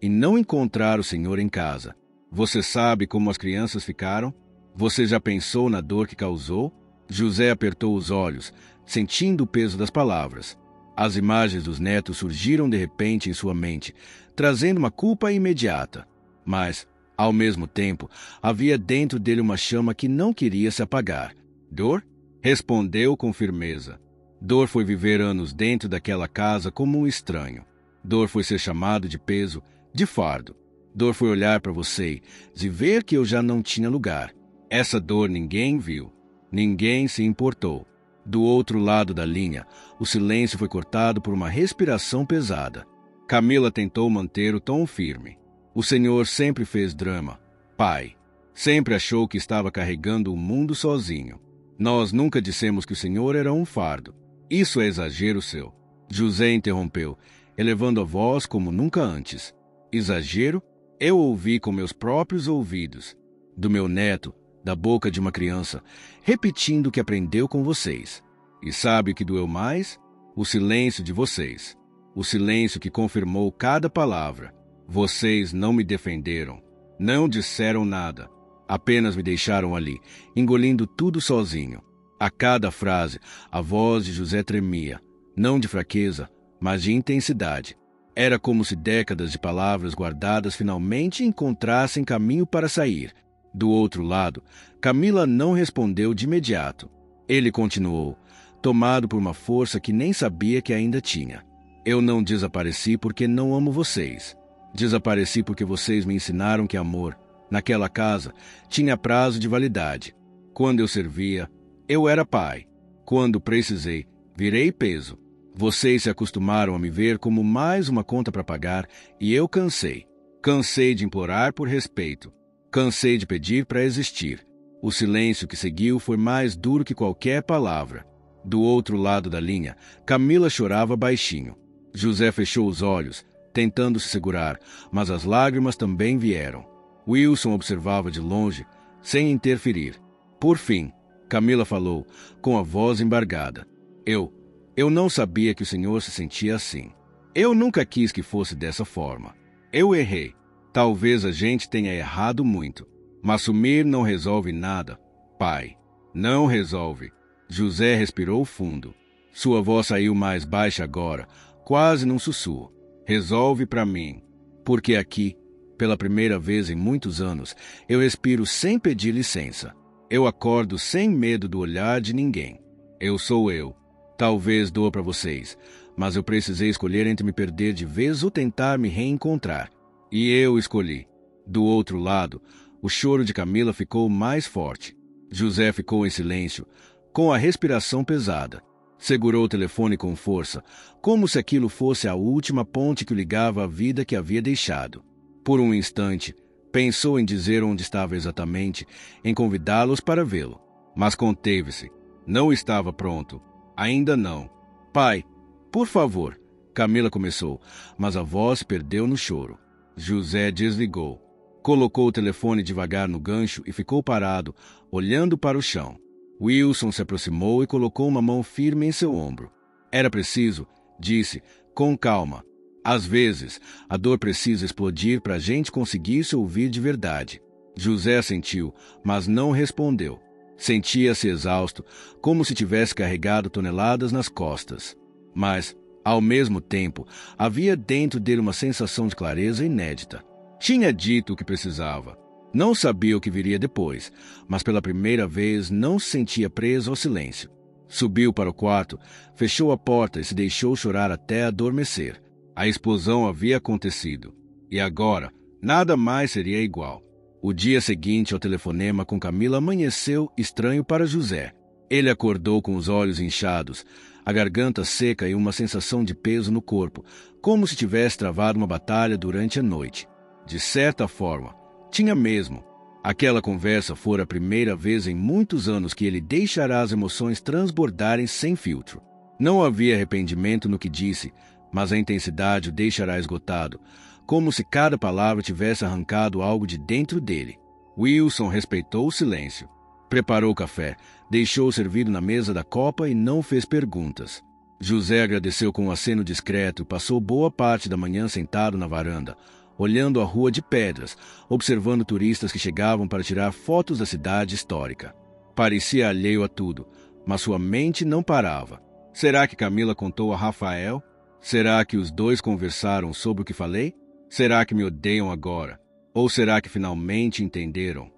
e não encontrar o senhor em casa. Você sabe como as crianças ficaram? Você já pensou na dor que causou? José apertou os olhos, sentindo o peso das palavras. As imagens dos netos surgiram de repente em sua mente, trazendo uma culpa imediata. Mas, ao mesmo tempo, havia dentro dele uma chama que não queria se apagar. Dor? Respondeu com firmeza. Dor foi viver anos dentro daquela casa como um estranho. Dor foi ser chamado de peso, de fardo. Dor foi olhar para você e ver que eu já não tinha lugar. Essa dor ninguém viu. Ninguém se importou. Do outro lado da linha, o silêncio foi cortado por uma respiração pesada. Camila tentou manter o tom firme. O senhor sempre fez drama, pai. Sempre achou que estava carregando o mundo sozinho. Nós nunca dissemos que o senhor era um fardo. Isso é exagero seu. José interrompeu, elevando a voz como nunca antes. Exagero? Eu ouvi com meus próprios ouvidos. Do meu neto, da boca de uma criança, repetindo o que aprendeu com vocês. E sabe o que doeu mais? O silêncio de vocês. O silêncio que confirmou cada palavra. Vocês não me defenderam. Não disseram nada. Apenas me deixaram ali, engolindo tudo sozinho. A cada frase, a voz de José tremia, não de fraqueza, mas de intensidade. Era como se décadas de palavras guardadas finalmente encontrassem caminho para sair. Do outro lado, Camila não respondeu de imediato. Ele continuou, tomado por uma força que nem sabia que ainda tinha. Eu não desapareci porque não amo vocês. Desapareci porque vocês me ensinaram que amor, naquela casa, tinha prazo de validade. Quando eu servia, eu era pai. Quando precisei, virei peso. Vocês se acostumaram a me ver como mais uma conta para pagar e eu cansei. Cansei de implorar por respeito. Cansei de pedir para existir. O silêncio que seguiu foi mais duro que qualquer palavra. Do outro lado da linha, Camila chorava baixinho. José fechou os olhos, tentando se segurar, mas as lágrimas também vieram. Wilson observava de longe, sem interferir. Por fim, Camila falou, com a voz embargada. Eu não sabia que o senhor se sentia assim. Eu nunca quis que fosse dessa forma. Eu errei. Talvez a gente tenha errado muito. Mas sumir não resolve nada, pai. Não resolve. José respirou fundo. Sua voz saiu mais baixa agora, quase num sussurro. Resolve para mim. Porque aqui, pela primeira vez em muitos anos, eu respiro sem pedir licença. Eu acordo sem medo do olhar de ninguém. Eu sou eu. Talvez doa para vocês, mas eu precisei escolher entre me perder de vez ou tentar me reencontrar. E eu escolhi. Do outro lado, o choro de Camila ficou mais forte. José ficou em silêncio, com a respiração pesada. Segurou o telefone com força, como se aquilo fosse a última ponte que o ligava à vida que havia deixado. Por um instante, pensou em dizer onde estava exatamente, em convidá-los para vê-lo. Mas conteve-se. Não estava pronto. Ainda não. Pai, por favor, Camila começou, mas a voz perdeu no choro. José desligou. Colocou o telefone devagar no gancho e ficou parado, olhando para o chão. Wilson se aproximou e colocou uma mão firme em seu ombro. Era preciso, disse, com calma. Às vezes, a dor precisa explodir para a gente conseguir se ouvir de verdade. José sentiu, mas não respondeu. Sentia-se exausto, como se tivesse carregado toneladas nas costas. Mas, ao mesmo tempo, havia dentro dele uma sensação de clareza inédita. Tinha dito o que precisava. Não sabia o que viria depois, mas pela primeira vez não se sentia preso ao silêncio. Subiu para o quarto, fechou a porta e se deixou chorar até adormecer. A explosão havia acontecido. E agora, nada mais seria igual. O dia seguinte ao telefonema com Camila amanheceu estranho para José. Ele acordou com os olhos inchados, a garganta seca e uma sensação de peso no corpo, como se tivesse travado uma batalha durante a noite. De certa forma, tinha mesmo. Aquela conversa fora a primeira vez em muitos anos que ele deixará as emoções transbordarem sem filtro. Não havia arrependimento no que disse, mas a intensidade o deixará esgotado, como se cada palavra tivesse arrancado algo de dentro dele. Wilson respeitou o silêncio. Preparou o café, deixou servido na mesa da copa e não fez perguntas. José agradeceu com um aceno discreto e passou boa parte da manhã sentado na varanda, olhando a rua de pedras, observando turistas que chegavam para tirar fotos da cidade histórica. Parecia alheio a tudo, mas sua mente não parava. Será que Camila contou a Rafael? Será que os dois conversaram sobre o que falei? Será que me odeiam agora? Ou será que finalmente entenderam?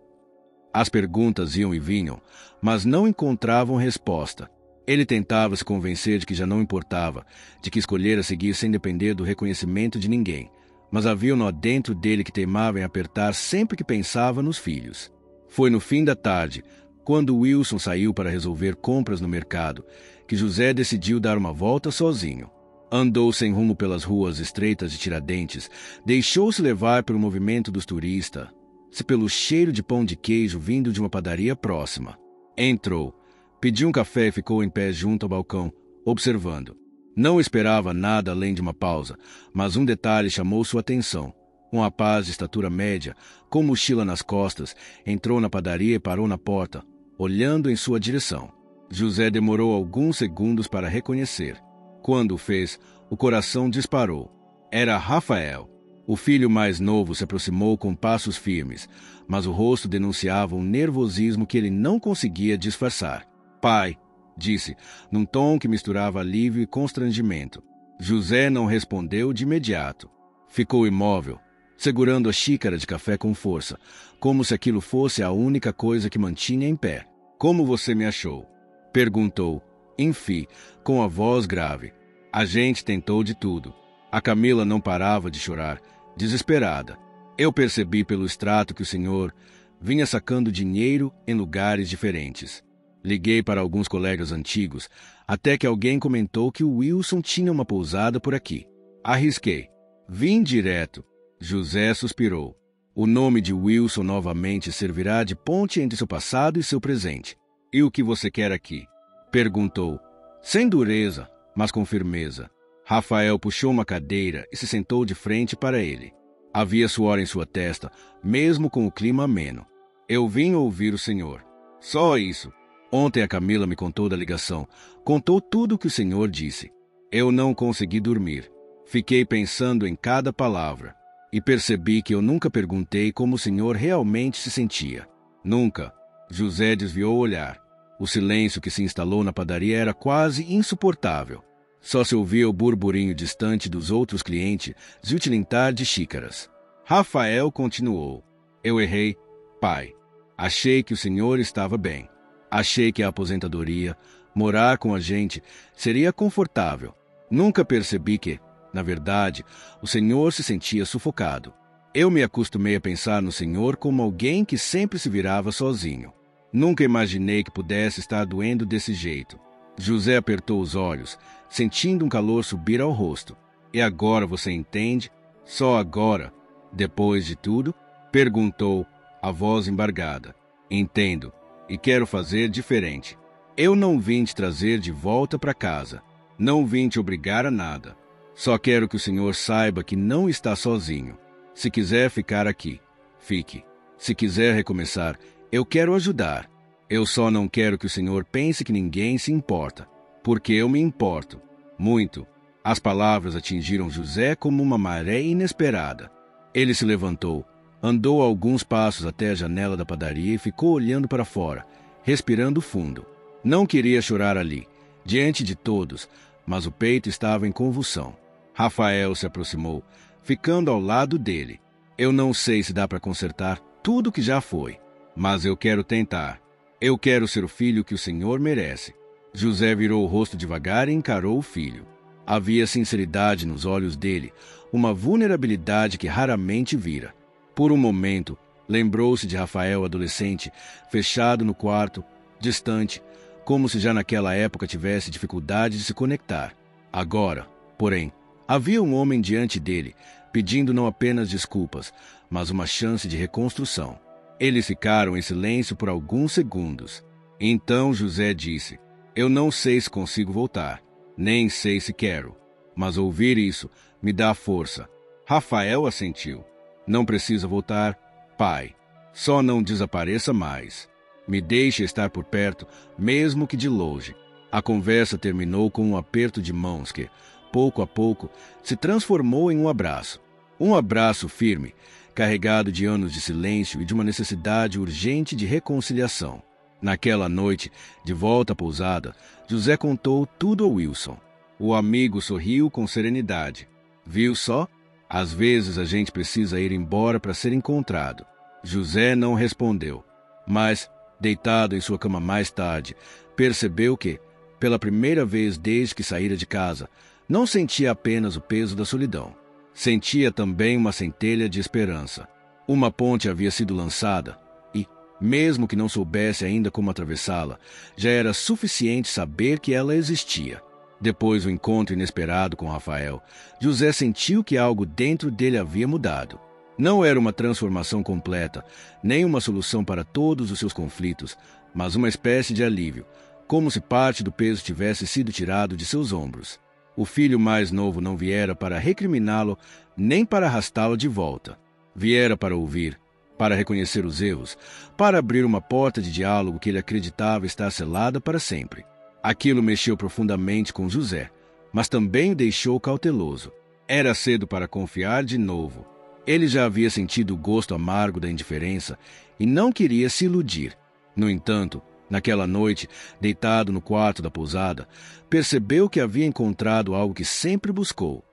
As perguntas iam e vinham, mas não encontravam resposta. Ele tentava se convencer de que já não importava, de que escolhera seguir sem depender do reconhecimento de ninguém, mas havia um nó dentro dele que teimava em apertar sempre que pensava nos filhos. Foi no fim da tarde, quando Wilson saiu para resolver compras no mercado, que José decidiu dar uma volta sozinho. Andou sem rumo pelas ruas estreitas de Tiradentes, deixou-se levar pelo movimento dos turistas, se pelo cheiro de pão de queijo vindo de uma padaria próxima. Entrou, pediu um café e ficou em pé junto ao balcão, observando. Não esperava nada além de uma pausa, mas um detalhe chamou sua atenção. Um rapaz de estatura média, com mochila nas costas, entrou na padaria e parou na porta, olhando em sua direção. José demorou alguns segundos para reconhecer. Quando o fez, o coração disparou. Era Rafael. O filho mais novo se aproximou com passos firmes, mas o rosto denunciava um nervosismo que ele não conseguia disfarçar. "Pai", disse, num tom que misturava alívio e constrangimento. José não respondeu de imediato. Ficou imóvel, segurando a xícara de café com força, como se aquilo fosse a única coisa que mantinha em pé. "Como você me achou?" perguntou, enfim, com a voz grave. A gente tentou de tudo. A Camila não parava de chorar, desesperada. Eu percebi pelo extrato que o senhor vinha sacando dinheiro em lugares diferentes. Liguei para alguns colegas antigos, até que alguém comentou que o Wilson tinha uma pousada por aqui. Arrisquei. Vim direto. José suspirou. O nome de Wilson novamente servirá de ponte entre seu passado e seu presente. "E o que você quer aqui?" perguntou, sem dureza, mas com firmeza. Rafael puxou uma cadeira e se sentou de frente para ele. Havia suor em sua testa, mesmo com o clima ameno. "Eu vim ouvir o senhor. Só isso. Ontem a Camila me contou da ligação. Contou tudo o que o senhor disse. Eu não consegui dormir. Fiquei pensando em cada palavra. E percebi que eu nunca perguntei como o senhor realmente se sentia. Nunca." José desviou o olhar. O silêncio que se instalou na padaria era quase insuportável. Só se ouvia o burburinho distante dos outros clientes e o tilintar de xícaras. Rafael continuou. "Eu errei, pai. Achei que o senhor estava bem. Achei que a aposentadoria, morar com a gente, seria confortável. Nunca percebi que, na verdade, o senhor se sentia sufocado. Eu me acostumei a pensar no senhor como alguém que sempre se virava sozinho. Nunca imaginei que pudesse estar doendo desse jeito." José apertou os olhos, sentindo um calor subir ao rosto. "E agora você entende? Só agora, depois de tudo?" perguntou, a voz embargada. "Entendo, e quero fazer diferente. Eu não vim te trazer de volta para casa. Não vim te obrigar a nada. Só quero que o senhor saiba que não está sozinho. Se quiser ficar aqui, fique. Se quiser recomeçar, eu quero ajudar. Eu só não quero que o senhor pense que ninguém se importa, porque eu me importo. Muito." As palavras atingiram José como uma maré inesperada. Ele se levantou, andou alguns passos até a janela da padaria e ficou olhando para fora, respirando fundo. Não queria chorar ali, diante de todos, mas o peito estava em convulsão. Rafael se aproximou, ficando ao lado dele. "Eu não sei se dá para consertar tudo o que já foi, mas eu quero tentar. Eu quero ser o filho que o senhor merece." José virou o rosto devagar e encarou o filho. Havia sinceridade nos olhos dele, uma vulnerabilidade que raramente vira. Por um momento, lembrou-se de Rafael adolescente, fechado no quarto, distante, como se já naquela época tivesse dificuldade de se conectar. Agora, porém, havia um homem diante dele, pedindo não apenas desculpas, mas uma chance de reconstrução. Eles ficaram em silêncio por alguns segundos. Então José disse: eu não sei se consigo voltar, nem sei se quero, mas ouvir isso me dá força. Rafael assentiu. Não precisa voltar, pai. Só não desapareça mais. Me deixe estar por perto, mesmo que de longe. A conversa terminou com um aperto de mãos que, pouco a pouco, se transformou em um abraço. Um abraço firme, carregado de anos de silêncio e de uma necessidade urgente de reconciliação. Naquela noite, de volta à pousada, José contou tudo a Wilson. O amigo sorriu com serenidade. Viu só? Às vezes a gente precisa ir embora para ser encontrado. José não respondeu, mas, deitado em sua cama mais tarde, percebeu que, pela primeira vez desde que saíra de casa, não sentia apenas o peso da solidão. Sentia também uma centelha de esperança. Uma ponte havia sido lançada e, mesmo que não soubesse ainda como atravessá-la, já era suficiente saber que ela existia. Depois do encontro inesperado com Rafael, José sentiu que algo dentro dele havia mudado. Não era uma transformação completa, nem uma solução para todos os seus conflitos, mas uma espécie de alívio, como se parte do peso tivesse sido tirado de seus ombros. O filho mais novo não viera para recriminá-lo, nem para arrastá-lo de volta. Viera para ouvir, para reconhecer os erros, para abrir uma porta de diálogo que ele acreditava estar selada para sempre. Aquilo mexeu profundamente com José, mas também o deixou cauteloso. Era cedo para confiar de novo. Ele já havia sentido o gosto amargo da indiferença e não queria se iludir. No entanto, naquela noite, deitado no quarto da pousada, percebeu que havia encontrado algo que sempre buscou.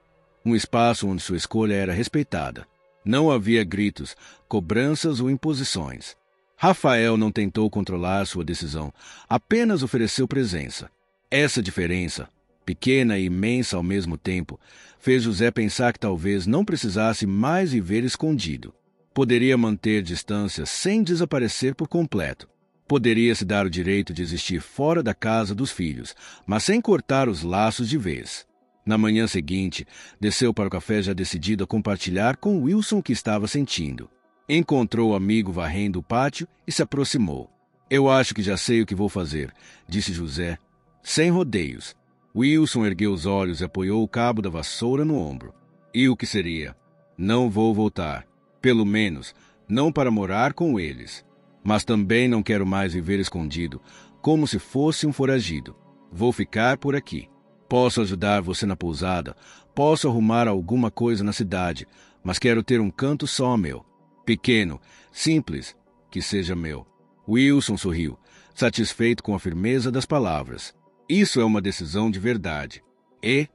Um espaço onde sua escolha era respeitada. Não havia gritos, cobranças ou imposições. Rafael não tentou controlar sua decisão, apenas ofereceu presença. Essa diferença, pequena e imensa ao mesmo tempo, fez José pensar que talvez não precisasse mais viver escondido. Poderia manter distância sem desaparecer por completo. Poderia se dar o direito de existir fora da casa dos filhos, mas sem cortar os laços de vez. Na manhã seguinte, desceu para o café já decidido a compartilhar com Wilson o que estava sentindo. Encontrou o amigo varrendo o pátio e se aproximou. Eu acho que já sei o que vou fazer, disse José, sem rodeios. Wilson ergueu os olhos e apoiou o cabo da vassoura no ombro. E o que seria? Não vou voltar. Pelo menos, não para morar com eles. Mas também não quero mais viver escondido, como se fosse um foragido. Vou ficar por aqui. Posso ajudar você na pousada, posso arrumar alguma coisa na cidade, mas quero ter um canto só meu. Pequeno, simples, que seja meu. Wilson sorriu, satisfeito com a firmeza das palavras. Isso é uma decisão de verdade. E,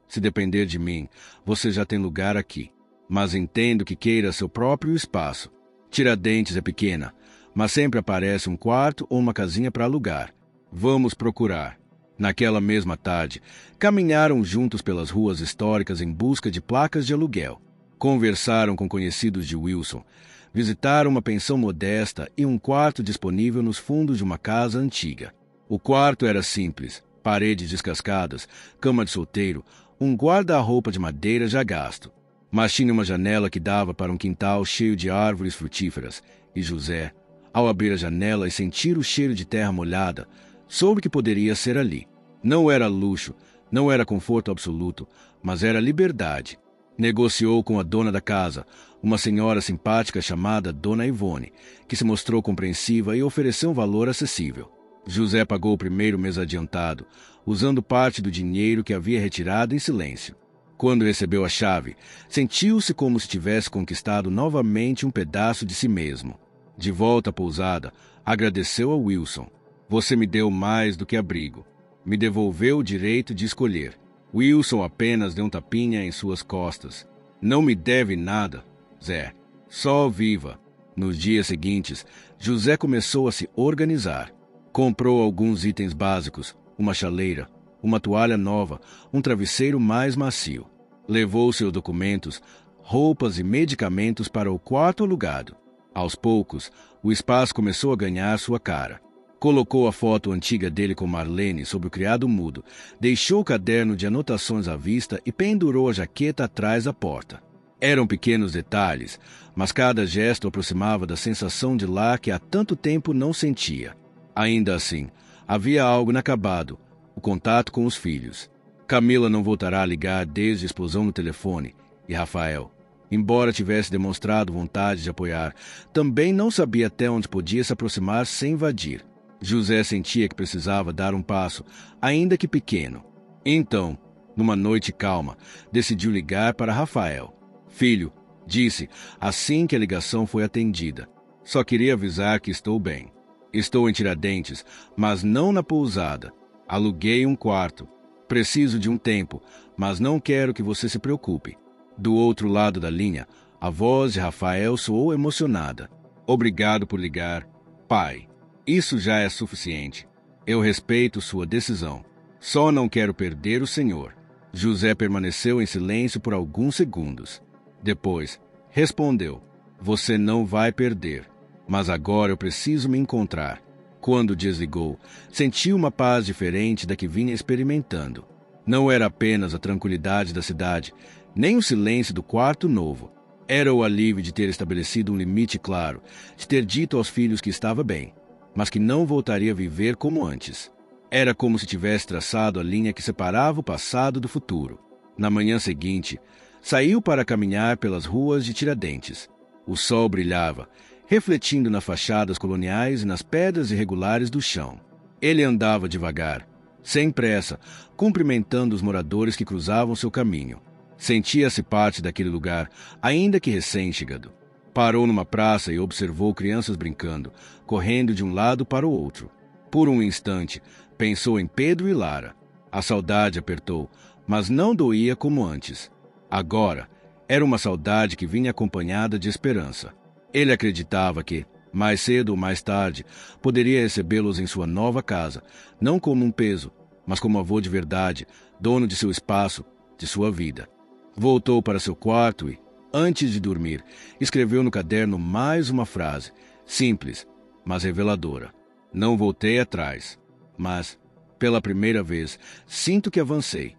se depender de mim, você já tem lugar aqui. Mas entendo que queira seu próprio espaço. Tiradentes é pequena, mas sempre aparece um quarto ou uma casinha para alugar. Vamos procurar. Naquela mesma tarde, caminharam juntos pelas ruas históricas em busca de placas de aluguel. Conversaram com conhecidos de Wilson, visitaram uma pensão modesta e um quarto disponível nos fundos de uma casa antiga. O quarto era simples, paredes descascadas, cama de solteiro, um guarda-roupa de madeira já gasto. Mas tinha uma janela que dava para um quintal cheio de árvores frutíferas, e José, ao abrir a janela e sentir o cheiro de terra molhada, soube que poderia ser ali. Não era luxo, não era conforto absoluto, mas era liberdade. Negociou com a dona da casa, uma senhora simpática chamada Dona Ivone, que se mostrou compreensiva e ofereceu um valor acessível. José pagou o primeiro mês adiantado, usando parte do dinheiro que havia retirado em silêncio. Quando recebeu a chave, sentiu-se como se tivesse conquistado novamente um pedaço de si mesmo. De volta à pousada, agradeceu a Wilson. Você me deu mais do que abrigo. Me devolveu o direito de escolher. Wilson apenas deu um tapinha em suas costas. Não me deve nada, Zé. Só viva. Nos dias seguintes, José começou a se organizar. Comprou alguns itens básicos, uma chaleira, uma toalha nova, um travesseiro mais macio. Levou seus documentos, roupas e medicamentos para o quarto alugado. Aos poucos, o espaço começou a ganhar sua cara. Colocou a foto antiga dele com Marlene sobre o criado mudo, deixou o caderno de anotações à vista e pendurou a jaqueta atrás da porta. Eram pequenos detalhes, mas cada gesto aproximava da sensação de lar que há tanto tempo não sentia. Ainda assim, havia algo inacabado, o contato com os filhos. Camila não voltará a ligar desde a explosão no telefone, e Rafael, embora tivesse demonstrado vontade de apoiar, também não sabia até onde podia se aproximar sem invadir. José sentia que precisava dar um passo, ainda que pequeno. Então, numa noite calma, decidiu ligar para Rafael. Filho, disse, assim que a ligação foi atendida. Só queria avisar que estou bem. Estou em Tiradentes, mas não na pousada. Aluguei um quarto. Preciso de um tempo, mas não quero que você se preocupe. Do outro lado da linha, a voz de Rafael soou emocionada. Obrigado por ligar, pai. Isso já é suficiente. Eu respeito sua decisão. Só não quero perder o senhor. José permaneceu em silêncio por alguns segundos. Depois, respondeu: Você não vai perder. Mas agora eu preciso me encontrar. Quando desligou, senti uma paz diferente da que vinha experimentando. Não era apenas a tranquilidade da cidade, nem o silêncio do quarto novo. Era o alívio de ter estabelecido um limite claro, de ter dito aos filhos que estava bem, mas que não voltaria a viver como antes. Era como se tivesse traçado a linha que separava o passado do futuro. Na manhã seguinte, saiu para caminhar pelas ruas de Tiradentes. O sol brilhava, refletindo nas fachadas coloniais e nas pedras irregulares do chão. Ele andava devagar, sem pressa, cumprimentando os moradores que cruzavam seu caminho. Sentia-se parte daquele lugar, ainda que recém-chegado. Parou numa praça e observou crianças brincando, correndo de um lado para o outro. Por um instante, pensou em Pedro e Lara. A saudade apertou, mas não doía como antes. Agora, era uma saudade que vinha acompanhada de esperança. Ele acreditava que, mais cedo ou mais tarde, poderia recebê-los em sua nova casa, não como um peso, mas como avô de verdade, dono de seu espaço, de sua vida. Voltou para seu quarto e, antes de dormir, escreveu no caderno mais uma frase, simples, mas reveladora. Não voltei atrás, mas, pela primeira vez, sinto que avancei.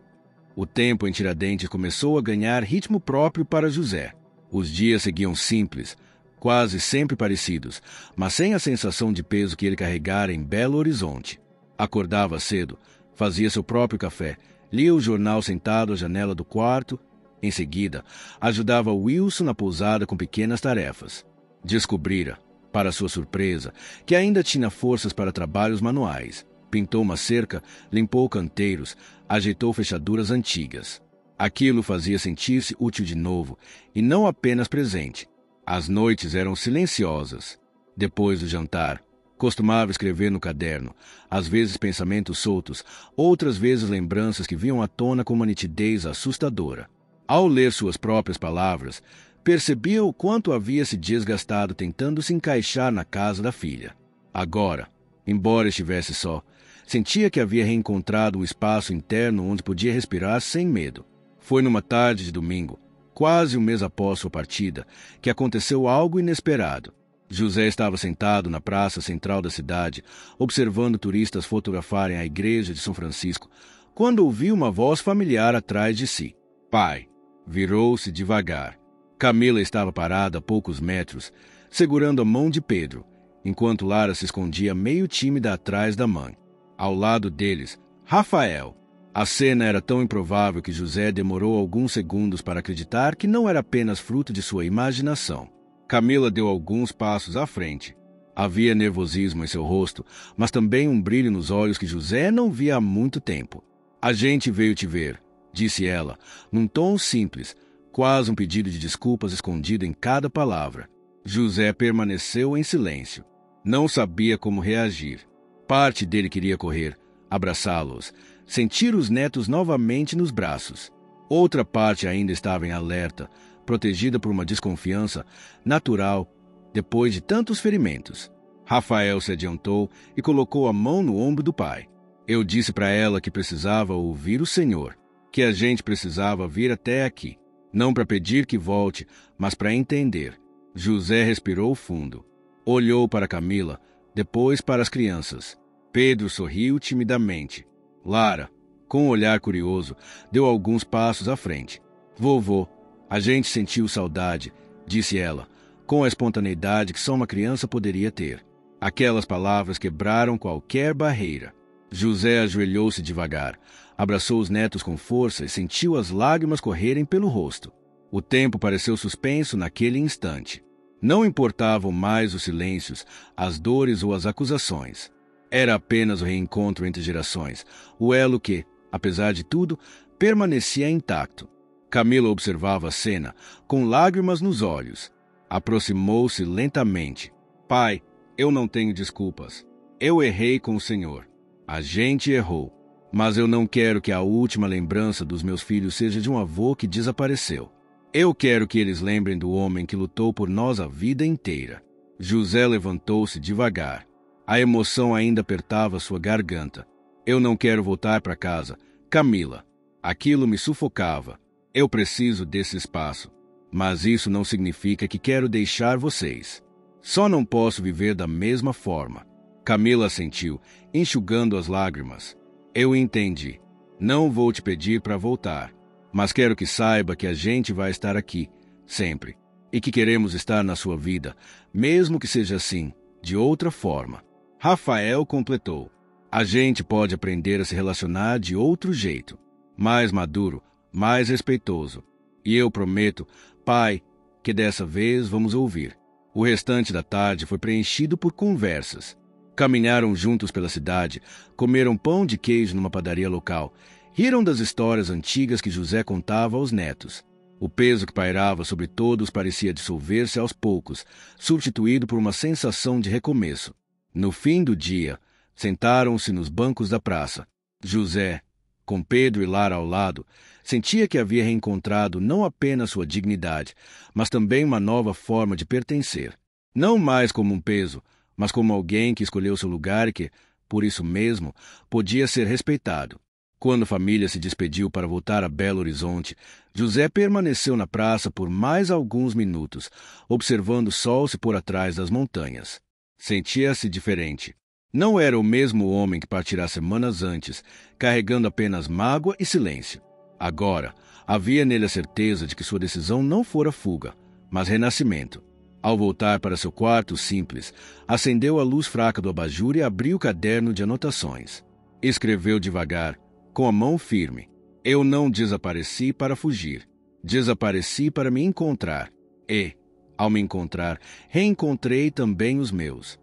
O tempo em Tiradentes começou a ganhar ritmo próprio para José. Os dias seguiam simples, quase sempre parecidos, mas sem a sensação de peso que ele carregara em Belo Horizonte. Acordava cedo, fazia seu próprio café, lia o jornal sentado à janela do quarto. Em seguida, ajudava Wilson na pousada com pequenas tarefas. Descobrira, para sua surpresa, que ainda tinha forças para trabalhos manuais. Pintou uma cerca, limpou canteiros, ajeitou fechaduras antigas. Aquilo fazia sentir-se útil de novo, e não apenas presente. As noites eram silenciosas. Depois do jantar, costumava escrever no caderno, às vezes pensamentos soltos, outras vezes lembranças que vinham à tona com uma nitidez assustadora. Ao ler suas próprias palavras, percebia o quanto havia se desgastado tentando se encaixar na casa da filha. Agora, embora estivesse só, sentia que havia reencontrado um espaço interno onde podia respirar sem medo. Foi numa tarde de domingo, quase um mês após sua partida, que aconteceu algo inesperado. José estava sentado na praça central da cidade, observando turistas fotografarem a igreja de São Francisco, quando ouviu uma voz familiar atrás de si. Pai. Virou-se devagar. Camila estava parada a poucos metros, segurando a mão de Pedro, enquanto Lara se escondia meio tímida atrás da mãe. Ao lado deles, Rafael. A cena era tão improvável que José demorou alguns segundos para acreditar que não era apenas fruto de sua imaginação. Camila deu alguns passos à frente. Havia nervosismo em seu rosto, mas também um brilho nos olhos que José não via há muito tempo. A gente veio te ver, disse ela, num tom simples, quase um pedido de desculpas escondido em cada palavra. José permaneceu em silêncio. Não sabia como reagir. Parte dele queria correr, abraçá-los, sentir os netos novamente nos braços. Outra parte ainda estava em alerta, protegida por uma desconfiança natural depois de tantos ferimentos. Rafael se adiantou e colocou a mão no ombro do pai. Eu disse para ela que precisava ouvir o Senhor, que a gente precisava vir até aqui, não para pedir que volte, mas para entender. José respirou fundo. Olhou para Camila, depois para as crianças. Pedro sorriu timidamente. Lara, com um olhar curioso, deu alguns passos à frente. Vovô, a gente sentiu saudade, disse ela, com a espontaneidade que só uma criança poderia ter. Aquelas palavras quebraram qualquer barreira. José ajoelhou-se devagar, abraçou os netos com força e sentiu as lágrimas correrem pelo rosto. O tempo pareceu suspenso naquele instante. Não importavam mais os silêncios, as dores ou as acusações. Era apenas o reencontro entre gerações, o elo que, apesar de tudo, permanecia intacto. Camila observava a cena, com lágrimas nos olhos. Aproximou-se lentamente. Pai, eu não tenho desculpas. Eu errei com o Senhor. A gente errou. Mas eu não quero que a última lembrança dos meus filhos seja de um avô que desapareceu. Eu quero que eles lembrem do homem que lutou por nós a vida inteira. José levantou-se devagar. A emoção ainda apertava sua garganta. Eu não quero voltar para casa. Camila. Aquilo me sufocava. Eu preciso desse espaço. Mas isso não significa que quero deixar vocês. Só não posso viver da mesma forma. Camila assentiu, enxugando as lágrimas. Eu entendi. Não vou te pedir para voltar. Mas quero que saiba que a gente vai estar aqui, sempre. E que queremos estar na sua vida, mesmo que seja assim, de outra forma. Rafael completou. A gente pode aprender a se relacionar de outro jeito. Mais maduro, mais respeitoso. E eu prometo, pai, que dessa vez vamos ouvir. O restante da tarde foi preenchido por conversas. Caminharam juntos pela cidade, comeram pão de queijo numa padaria local, riram das histórias antigas que José contava aos netos. O peso que pairava sobre todos parecia dissolver-se aos poucos, substituído por uma sensação de recomeço. No fim do dia, sentaram-se nos bancos da praça. José, com Pedro e Lara ao lado, sentia que havia reencontrado não apenas sua dignidade, mas também uma nova forma de pertencer. Não mais como um peso, mas como alguém que escolheu seu lugar e que, por isso mesmo, podia ser respeitado. Quando a família se despediu para voltar a Belo Horizonte, José permaneceu na praça por mais alguns minutos, observando o sol se pôr atrás das montanhas. Sentia-se diferente. Não era o mesmo homem que partirá semanas antes, carregando apenas mágoa e silêncio. Agora, havia nele a certeza de que sua decisão não fora fuga, mas renascimento. Ao voltar para seu quarto simples, acendeu a luz fraca do abajur e abriu o caderno de anotações. Escreveu devagar, com a mão firme. Eu não desapareci para fugir. Desapareci para me encontrar. E, ao me encontrar, reencontrei também os meus.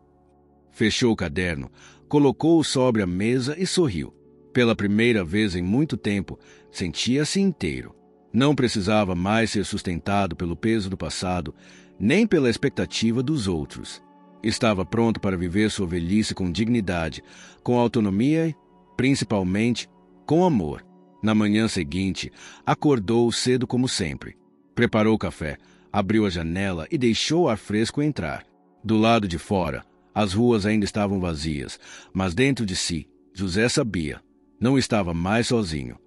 Fechou o caderno, colocou-o sobre a mesa e sorriu. Pela primeira vez em muito tempo, sentia-se inteiro. Não precisava mais ser sustentado pelo peso do passado, nem pela expectativa dos outros. Estava pronto para viver sua velhice com dignidade, com autonomia e, principalmente, com amor. Na manhã seguinte, acordou cedo como sempre. Preparou o café, abriu a janela e deixou o ar fresco entrar. Do lado de fora, as ruas ainda estavam vazias, mas dentro de si, José sabia, não estava mais sozinho.